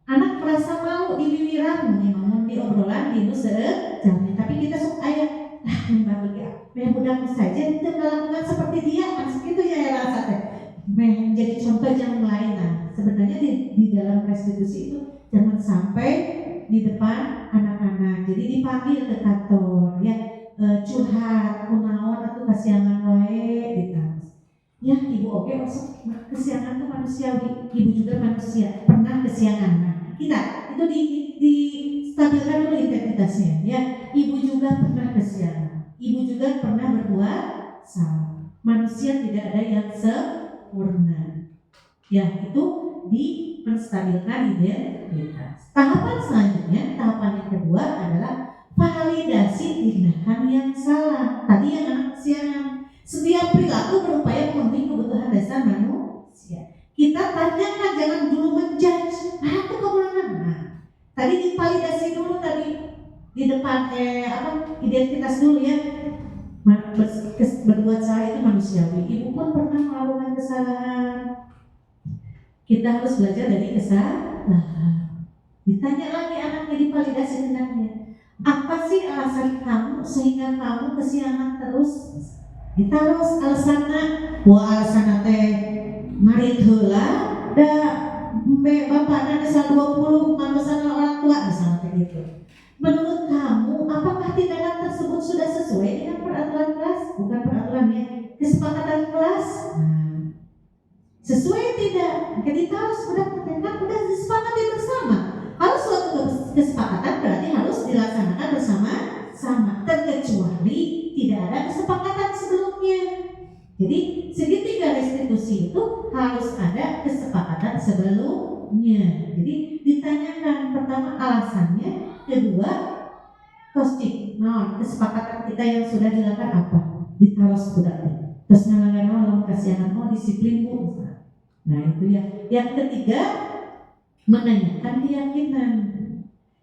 anak merasa malu diwiwiran, memang di obrolan di jangan. Tapi kita sok ayah, budak saja tidak melakukan seperti dia, maksud itu ya rasa teh. Menjadi contoh yang lain. Nah, sebenarnya di dalam restitusi itu jangan sampai di depan anak-anak. Jadi dipanggil ke kantor, ya curhat, kunaon atau kasihangan wae gitu. Ya ibu oke masuk kesiangan itu manusiawi, ibu juga manusia pernah kesiangan. Nah, kita itu distabilkan dulu identitasnya, ya ibu juga pernah kesiangan, ibu juga pernah berbuat salah. Manusia tidak ada yang sempurna. Ya, itu menstabilkan identitas. Tahapan selanjutnya, tahapan yang kedua adalah validasi tindakan yang salah. Tadi yang anak kesiangan. Setiap perilaku berupaya memenuhi kebutuhan dasar manusia. Kita tanyakan, jangan dulu menjudge. Itu kebenaran. Nah, tadi divalidasi dulu tadi di depan identitas dulu ya. Berbuat salah itu manusiawi. Ibu pun pernah melakukan kesalahan. Kita harus belajar dari kesalahan. Ditanya lagi anaknya, divalidasi tindaknya. Apa sih alasan kamu sehingga kamu kesiangan terus? Ditaruh alasannya, alasannya teh ngarit heula, da bapakna desa 20 mantosan orang tua misalnya gitu. Menurut kamu, apakah tindakan tersebut sudah sesuai dengan peraturan kelas? Bukan peraturan ya, kesepakatan kelas. Sesuai tidak? Kita harus udah disepakati bersama. Harus suatu kesepakatan berarti harus dilaksanakan bersama-sama. Terkecuali tidak ada kesepakatan sebelumnya. Jadi segitiga restitusi itu harus ada kesepakatan sebelumnya. Jadi ditanyakan pertama alasannya, kedua tostik, kesepakatan kita yang sudah dilakukan apa? Ditaruh budaknya. Terus ngalangkan kasihan disiplin bu. Nah itu ya. Yang ketiga, menanyakan keyakinan.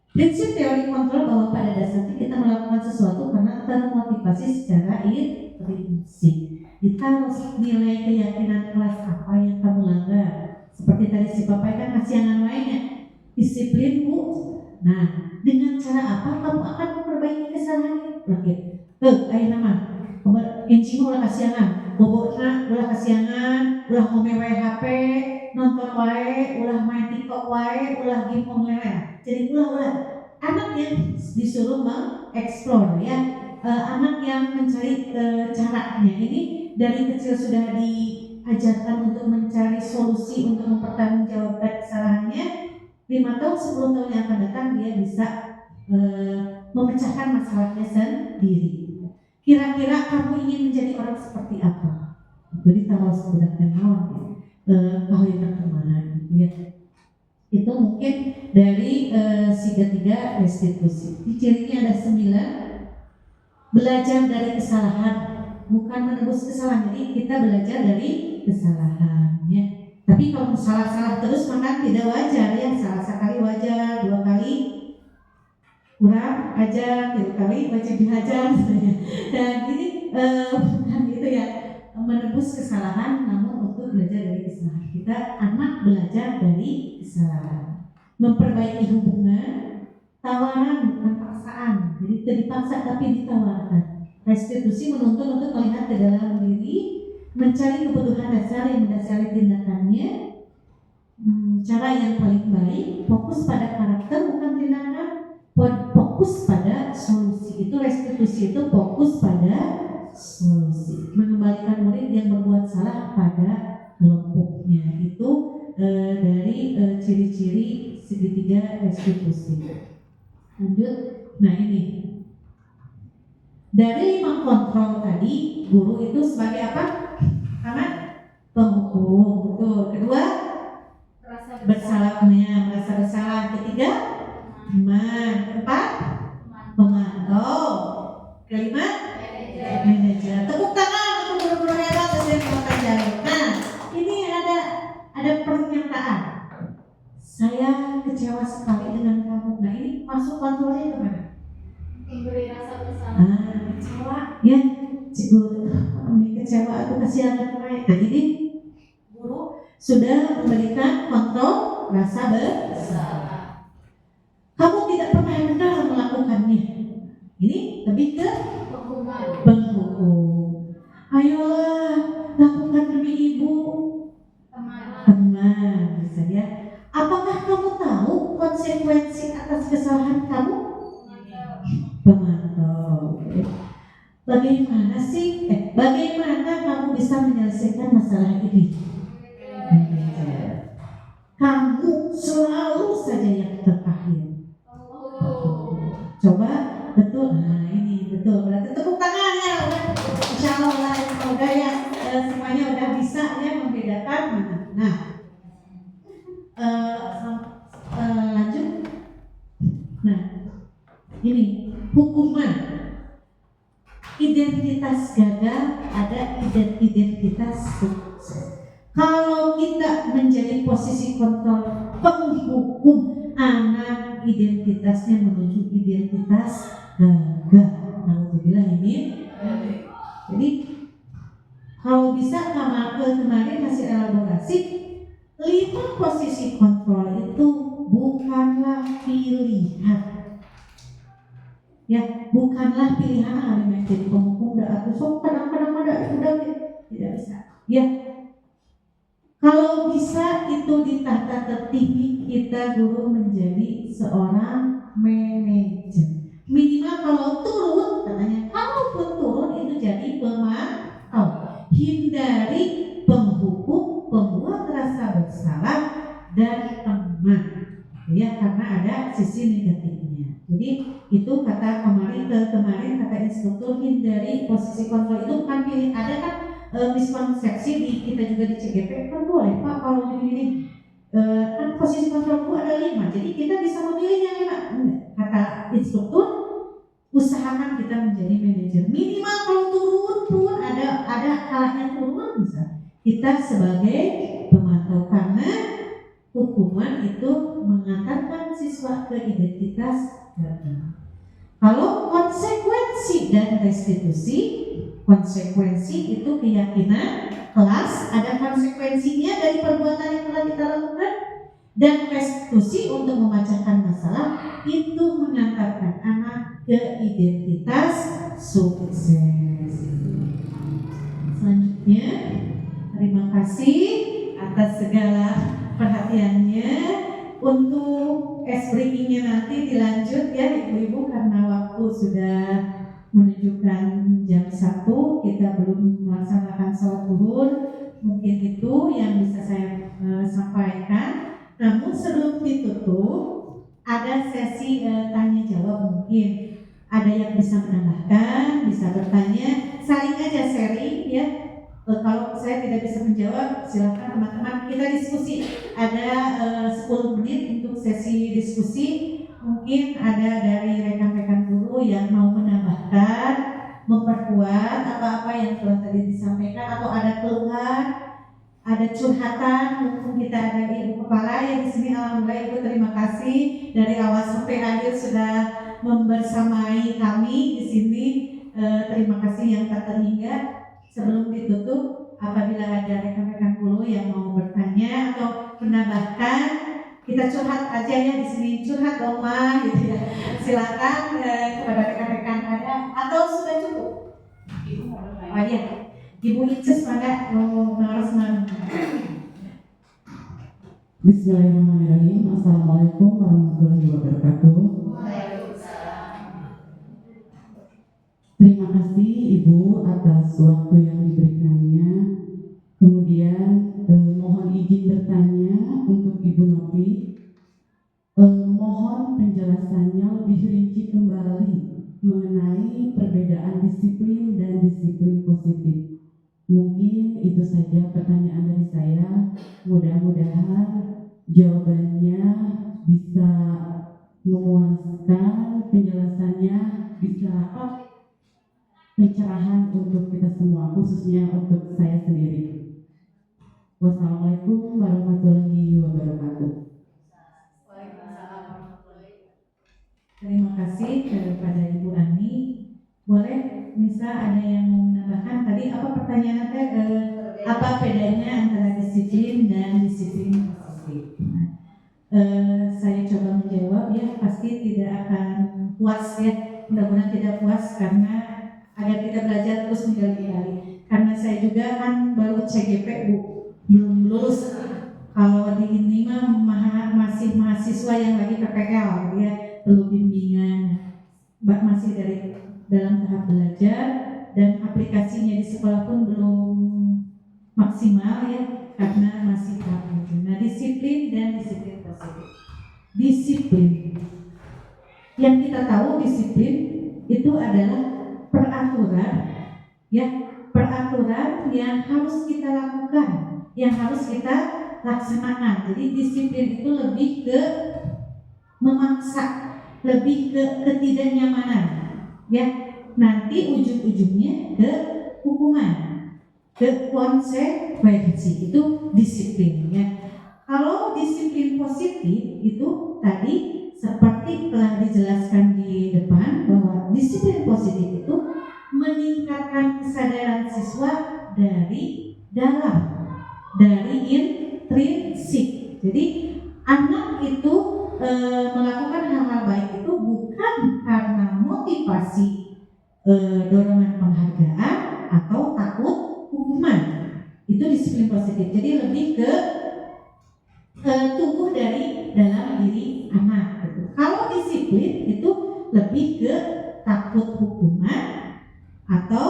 Prinsip teori kontrol bahwa pada dasarnya kita melakukan sesuatu karena termotivasi secara intrinsik. Kita harus nilai keyakinan kelas apa yang kamu langgar. Seperti tadi si Bapak kan kasihan lainnya, disiplin bu. Nah, dengan cara apa kamu akan memperbaiki kesalahan? Oke, ayo nama, encing ulah kasihan. Bobotna ulah kasiangan, ulah ngomel wae HP, nonton wae, ulah main TikTok wae, ulah game online. Jadi ulah anak yang disuruh mengeksplor ya, anak yang mencari caranya. Ini dari kecil sudah diajarkan untuk mencari solusi untuk mempertanggungjawabkan kesalahannya. 5 tahun 10 tahun yang akan datang dia bisa memecahkan masalahnya sendiri. Kira-kira kamu ingin menjadi orang seperti apa? Jadi kalau sudah kenal yang kemana gitu ya. Itu mungkin dari segitiga restitusi. Di cirinya ada 9. Belajar dari kesalahan, bukan menebus kesalahan. Jadi kita belajar dari kesalahan ya. Tapi kalau salah-salah terus maka tidak wajar ya. Salah sekali wajar, 2 kali kurang aja, 3 kali wajib dihajar. Dan ini bukan gitu ya, menebus kesalahan, namun untuk belajar dari kesalahan. Kita anak belajar dari kesalahan, memperbaiki hubungan, tawaran bukan paksaan. Jadi tidak dipaksa tapi ditawarkan. Restitusi menuntut untuk melihat ke dalam diri, mencari kebutuhan dasar yang mendasari tindakannya, cara yang paling baik, fokus pada karakter bukan tindakan, fokus pada solusi. Itu restitusi itu fokus pada solusi, mengembalikan murid yang berbuat salah pada kelompoknya. Itu dari ciri-ciri segitiga restitusi. Lanjut. Nah ini dari 5 kontrol tadi, guru itu sebagai apa? Amat penghukum. Betul. Kedua, bersalahnya, merasa bersalah. Ketiga, teman. Keempat, pemantau. Kelima, manajer. Tepuk tangan untuk guru-guru hebat dari Kota Jawa. Nah, ini ada pernyataan. Saya kecewa sekali dengan kamu. Nah, ini masuk kontrolnya kemana? Memberi rasa bersalah. Kecewa, ya. Cikgu, kecewa aku kasihan kemarin. Nah, ini guru sudah memberikan kontrol rasa bersalah. Kamu tidak pernah benar melakukannya. Ini lebih ke penghukum. Ayolah, lakukan demi ibu. Teman, bisa ya. Apakah kamu tahu konsekuensi atas kesalahan kamu? Pemantau. Bagaimana kamu bisa menyelesaikan masalah ini? Kamu selalu saja yang terakhir. Coba betul. Nah ini betul. Berarti tepuk tangan ya. Insya Allah lah. Semoga ya. lanjut. Nah, ini hukuman. Identitas gagal, ada identitas sukses. Kalau kita menjadi posisi kontrol penghukum, anak identitasnya menuju identitas gagal. Alhamdulillah ini. Jadi kalau bisa kemarin hasil elaborasi 5 posisi kontrol itu bukanlah pilihan. Ya, bukanlah pilihan hari menjadi penghukum atau sok kadang-kadang ada sudah tidak bisa. Ya, kalau bisa itu di tahta tertinggi kita guru menjadi seorang manajer. Minimal kalau turun katanya, kalaupun turun itu jadi pemantau. Hindari penghukum, pembuat rasa bersalah dan teman. Ya, karena ada sisi negatifnya. Jadi itu kata kemarin kata instruktur, hindari posisi kontrol itu kan pilih. Ada kan miskonsepsi di kita juga di CGP kan boleh Pak kalau gini kan posisi kontrol itu ada 5, jadi kita bisa memilih yang 5. Kata instruktur, usahakan kita menjadi manajer. Minimal kalau turun pun ada kalahnya turun bisa kita sebagai pemantau, karena hukuman itu mengantarkan siswa ke identitas gagal. Kalau konsekuensi dan restitusi, konsekuensi itu keyakinan kelas, ada konsekuensinya dari perbuatan yang telah kita lakukan, dan restitusi untuk memecahkan masalah itu mengantarkan anak ke identitas sukses. Selanjutnya, terima kasih atas segala perhatiannya. Untuk breakingnya nanti dilanjut ya ibu-ibu, karena waktu sudah menunjukkan jam 1, kita belum melaksanakan sholat zuhur. Mungkin itu yang bisa saya sampaikan. Namun sebelum ditutup ada sesi tanya jawab, mungkin ada yang bisa menambahkan, bisa bertanya, saling aja sharing ya. Kalau saya tidak bisa menjawab, silakan teman-teman kita diskusi. Ada 10 menit untuk sesi diskusi. Mungkin ada dari rekan-rekan guru yang mau menambahkan, memperkuat apa-apa yang telah tadi disampaikan, atau ada keluhan, ada curhatan. Mumpung kita ada ibu kepala yang di sini, alhamdulillah ibu terima kasih dari awal sampai akhir sudah membersamai kami di sini. Terima kasih yang tak terhingga. Sebelum ditutup, apabila ada rekan-rekan guru yang mau bertanya atau menambahkan, kita curhat aja ya di sini, curhat oma gitu ya. Silakan kepada rekan-rekan ada, atau sudah cukup? Oh iya, Ibu Ices mana mau narasman? Bismillahirrahmanirrahim. Assalamualaikum warahmatullahi wabarakatuh. Terima kasih Ibu atas waktu yang diberikannya. Kemudian mohon izin bertanya untuk Ibu Novi. Mohon penjelasannya lebih rinci kembali mengenai perbedaan disiplin dan disiplin positif. Mungkin itu saja pertanyaan dari saya. Mudah-mudahan jawabannya bisa memuaskan, penjelasannya bisa pencerahan untuk kita semua, khususnya untuk saya sendiri. Wassalamualaikum warahmatullahi wabarakatuh. Terima kasih kepada Ibu Ani. Boleh, misal ada yang mau menambahkan tadi apa pertanyaannya? Apa bedanya antara disiplin dan disiplin positif? Saya coba menjawab ya, pasti tidak akan puas ya. Mudah-mudahan tidak puas karena agar kita belajar terus menggali-gali. Karena saya juga kan baru CGP Bu, belum lulus. Kalau di ini mah masih mahasiswa yang lagi PPL ya, perlu bimbingan. Masih dalam tahap belajar dan aplikasinya di sekolah pun belum maksimal ya, karena masih tahap belajar. Nah, disiplin dan disiplin positif. Disiplin yang kita tahu, disiplin itu adalah peraturan ya, peraturan yang harus kita lakukan yang harus kita laksanakan. Jadi disiplin itu lebih ke memaksa, lebih ke ketidaknyamanan, ya. Nanti ujung-ujungnya ke hukuman, ke konsekuensi. Itu disiplin, ya. Kalau disiplin positif itu tadi seperti telah dijelaskan di depan bahwa disiplin positif itu meningkatkan kesadaran siswa dari dalam, dari intrinsik. Jadi anak itu melakukan hal-hal baik itu bukan karena motivasi dorongan penghargaan atau takut hukuman. Itu disiplin positif. Jadi lebih ke tumbuh dari dalam diri anak gitu. Kalau disiplin itu lebih ke takut hukuman atau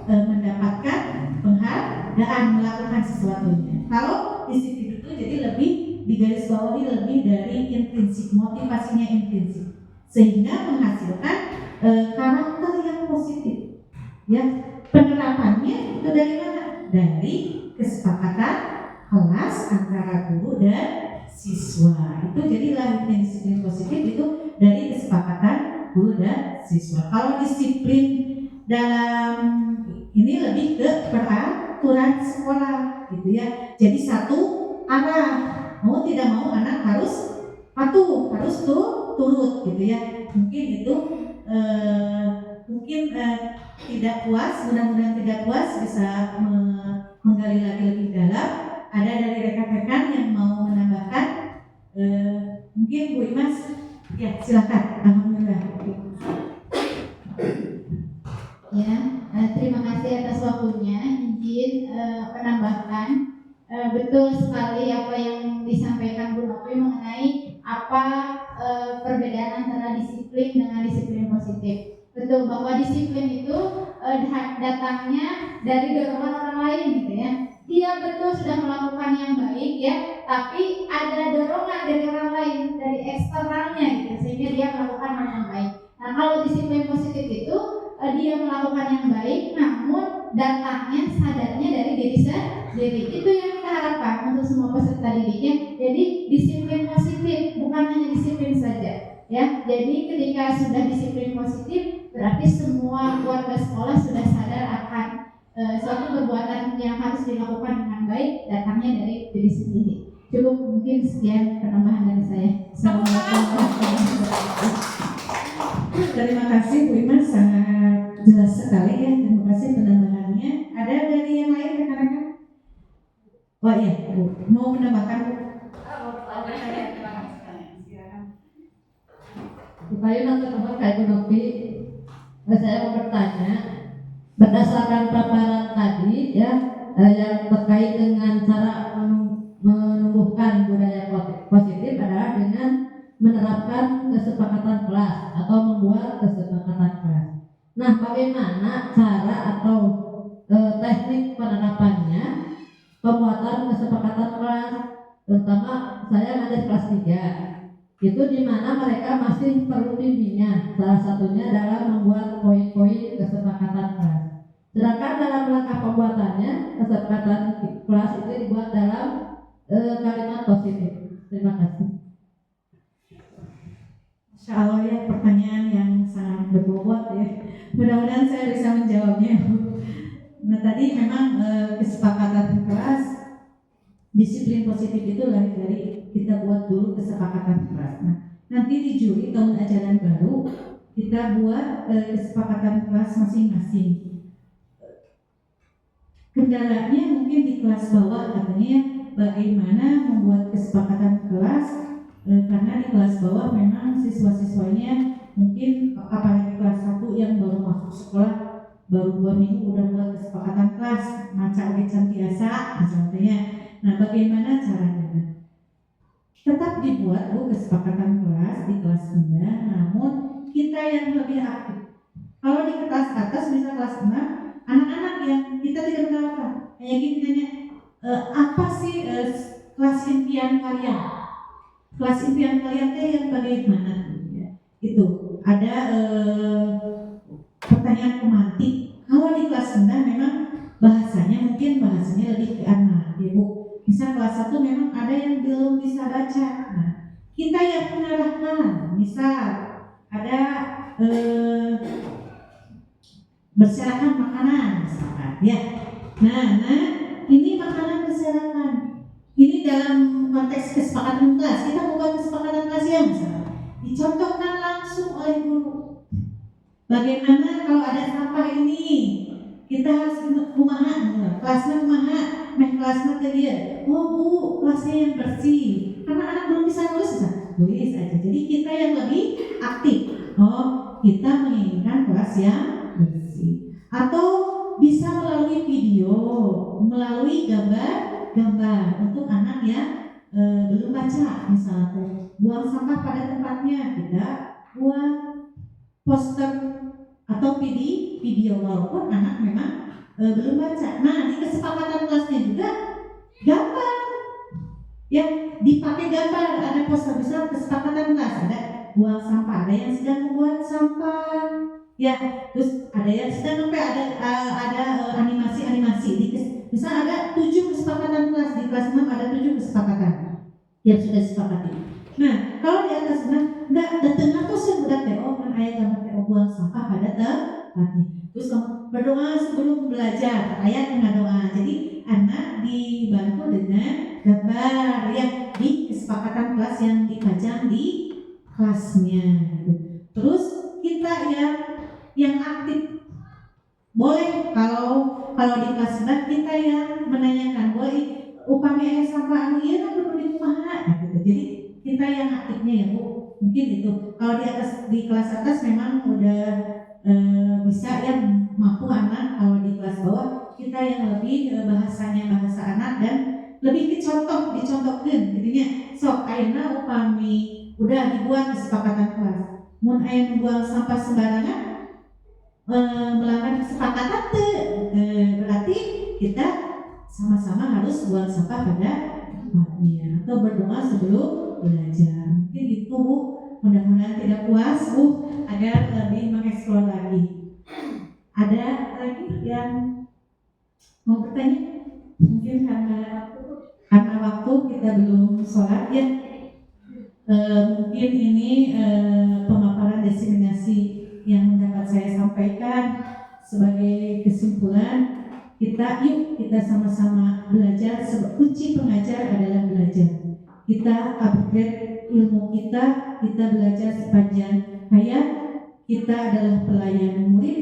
mendapatkan penghargaan melakukan sesuatunya. Kalau disiplin itu jadi lebih digarisbawahi lebih dari intrinsik, motivasinya intrinsik, sehingga menghasilkan karakter yang positif. Ya, penerapannya itu dari mana? Dari kesepakatan kelas antara guru dan siswa. Itu jadi lahirnya disiplin positif itu dari kesepakatan guru dan siswa. Kalau disiplin dalam ini lebih ke peraturan sekolah gitu ya. Jadi satu arah, mau tidak mau anak harus patuh, harus turut gitu ya. Mungkin itu tidak puas, mudah-mudahan tidak puas bisa menggali lagi lebih dalam. Ada dari rekan-rekan yang mau menambahkan, mungkin Bu Imas, ya silakan. Alhamdulillah. Ya, terima kasih atas waktunya. Izin menambahkan, betul sekali apa yang disampaikan Bu Novi mengenai apa perbedaan antara disiplin dengan disiplin positif. Betul bahwa disiplin itu datangnya dari dorongan orang lain gitu ya. Dia betul sudah melakukan yang baik ya, tapi ada dorongan dari orang lain, dari eksternalnya gitu, sehingga dia melakukan hal yang baik. Nah, kalau disiplin positif itu dia melakukan yang baik, namun datangnya sadarnya dari diri sendiri. Itu yang kita harapkan untuk semua peserta didiknya. Jadi disiplin positif, bukan hanya disiplin saja, ya. Jadi ketika sudah disiplin positif, berarti semua keluarga sekolah sudah sadar akan suatu perbuatan yang harus dilakukan dengan baik datangnya dari diri sendiri. Cukup mungkin sekian penambahan dari saya. Assalamualaikum warahmatullahi wabarakatuh. Terima kasih Bu Imas, sangat jelas sekali ya. Terima kasih penambahannya. Ada dari yang lain rekan-rekan? Oh iya, Bu, mau menambahkan Bu? Supaya nanti kayak Bu Novi, saya mau bertanya berdasarkan paparan tadi ya, yang terkait dengan cara menumbuhkan budaya positif adalah dengan menerapkan kesepakatan kelas atau membuat kesepakatan kelas. Nah, bagaimana cara atau teknik penerapannya pembuatan kesepakatan kelas, terutama saya ngajar kelas 3, itu di mana mereka masih perlu bimbingan. Salah satunya adalah membuat poin-poin kesepakatan kelas. Sedangkan dalam langkah pembuatannya kesepakatan kelas itu dibuat dalam kalimat positif. Terima kasih. Masya Allah ya, pertanyaan yang sangat berbobot ya. Mudah-mudahan saya bisa menjawabnya. Nah tadi memang kesepakatan kelas, disiplin positif itu lahir dari kita buat dulu kesepakatan kelas. Nah nanti di juri tahun ajaran baru kita buat kesepakatan kelas masing-masing. Kendalanya mungkin di kelas bawah katanya bagaimana membuat kesepakatan kelas. Karena di kelas bawah memang siswa-siswanya mungkin apalagi kelas 1 yang baru masuk sekolah baru 2 minggu udah buat kesepakatan kelas maca wecan biasa misalnya. Nah bagaimana caranya? Tetap dibuat Bu kesepakatan kelas di kelas rendah, namun kita yang lebih aktif. Kalau di kelas atas misal kelas 6, anak-anak yang kita tidak menawarkan hanya gini nanya, apa sih kelas impian kalian? Kelas impian kalian yang bagaimana? Ya, itu ada pertanyaan pemantik. Kalau di kelas rendah memang bahasanya lebih ke anak, ya Bu. Misal kelas 1 memang ada yang belum bisa baca. Nah, kita yang mengarahkan. Misal ada berserakan makanan misalkan ya. Nah, ini makanan berserakan. Ini dalam konteks kesepakatan kelas. Kita bukan kesepakatan kelas ya misalkan. Dicontohkan langsung oleh guru. Bagaimana kalau ada sampah ini? Kita harus kumaha, kelasnya kumaha, kelasnya ke dia. Oh bu, kelasnya yang bersih. Karena anak belum bisa nulis aja. Jadi kita yang lebih aktif. Oh, kita menginginkan kelas yang bersih. Atau bisa melalui video, melalui gambar untuk anak yang belum baca. Misalnya buang sampah pada tempatnya, kita buat poster atau video walaupun anak memang belum baca. Nah, di kesepakatan kelasnya juga gambar. Ya, dipakai gambar, ada poster besar kesepakatan kelas, ada buang sampah, ada yang sedang membuat sampah. Ya, terus ada yang sedang ada animasi. Misal ada 7 kesepakatan kelas, di kelas 6 ada 7 kesepakatan yang sudah disepakati. Nah, kalau di atas enggak di tengah tuh sudah TO kan ayat gambar TO buang sampah pada tempatnya. Terus berdoa sebelum belajar, ayat dengan doa. Jadi anak dibantu dengan gambar yang di kesepakatan kelas yang dipajang di kelasnya. Terus kita yang aktif boleh kalau di kelas kita yang menanyakan boleh upami ayat sampah anu ieu kudu dikumaha gitu. Jadi kita yang aktifnya ya Bu, mungkin itu. Kalau di kelas atas memang udah bisa yang mampu anak. Kalau di kelas bawah kita yang lebih bahasanya bahasa anak dan lebih dicontohkan gitunya. Sok ayeuna upami udah dibuat kesepakatan kelas. Mun aya membuang sampah sembarangan melanggar kesepakatan berarti kita sama-sama harus buang sampah pada tempatnya atau berdoa sebelum belajar. Mungkin itu Bu, mudah-mudahan tidak puas Bu agar lebih mengeksplor lagi. Ada lagi yang mau bertanya? Mungkin karena waktu kita belum sholat ya. Mungkin ini pemaparan diseminasi yang dapat saya sampaikan sebagai kesimpulan. Yuk kita sama-sama belajar. Kunci pengajar adalah belajar. Kita upgrade ilmu kita belajar sepanjang hayat. Kita adalah pelayan murid,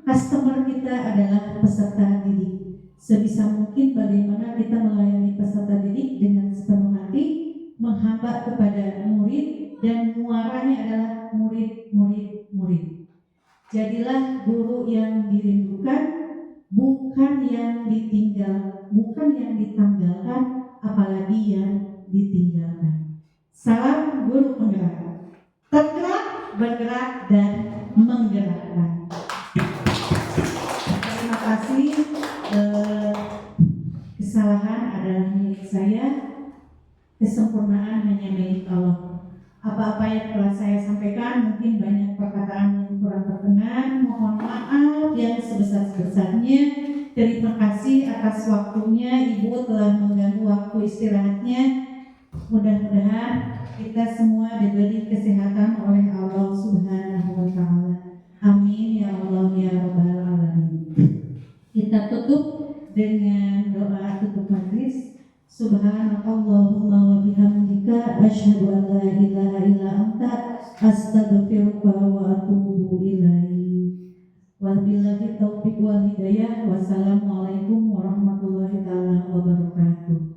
customer kita adalah peserta didik. Sebisa mungkin bagaimana kita melayani peserta didik dengan sepenuh hati, menghamba kepada murid, dan muaranya adalah murid. Jadilah guru yang dirindukan, bukan yang ditinggal, bukan yang ditanggalkan, apalagi yang ditinggalkan. Salam guru penggerak, tergerak, bergerak, dan menggerakkan. Terima kasih. Kesalahan adalah milik saya, kesempurnaan hanya milik Allah. Apa-apa yang telah saya sampaikan mungkin banyak perkataan yang kurang berkenan, mohon maaf yang sebesar-besarnya. Terima kasih atas waktunya, Ibu telah mengganggu waktu istirahatnya. Mudah-mudahan kita semua diberi kesehatan oleh Allah Subhanahu wa Ta'ala. Amin ya Allah ya Rabbal Alamin. Kita tutup dengan doa tutup majlis. Subhanakallahumma wa bihamdika asyhadu an la ilaha illa anta astaghfiruka wa atubu ilaik. Wabillahi taufiq wal hidayah. Wassalamualaikum warahmatullahi wabarakatuh.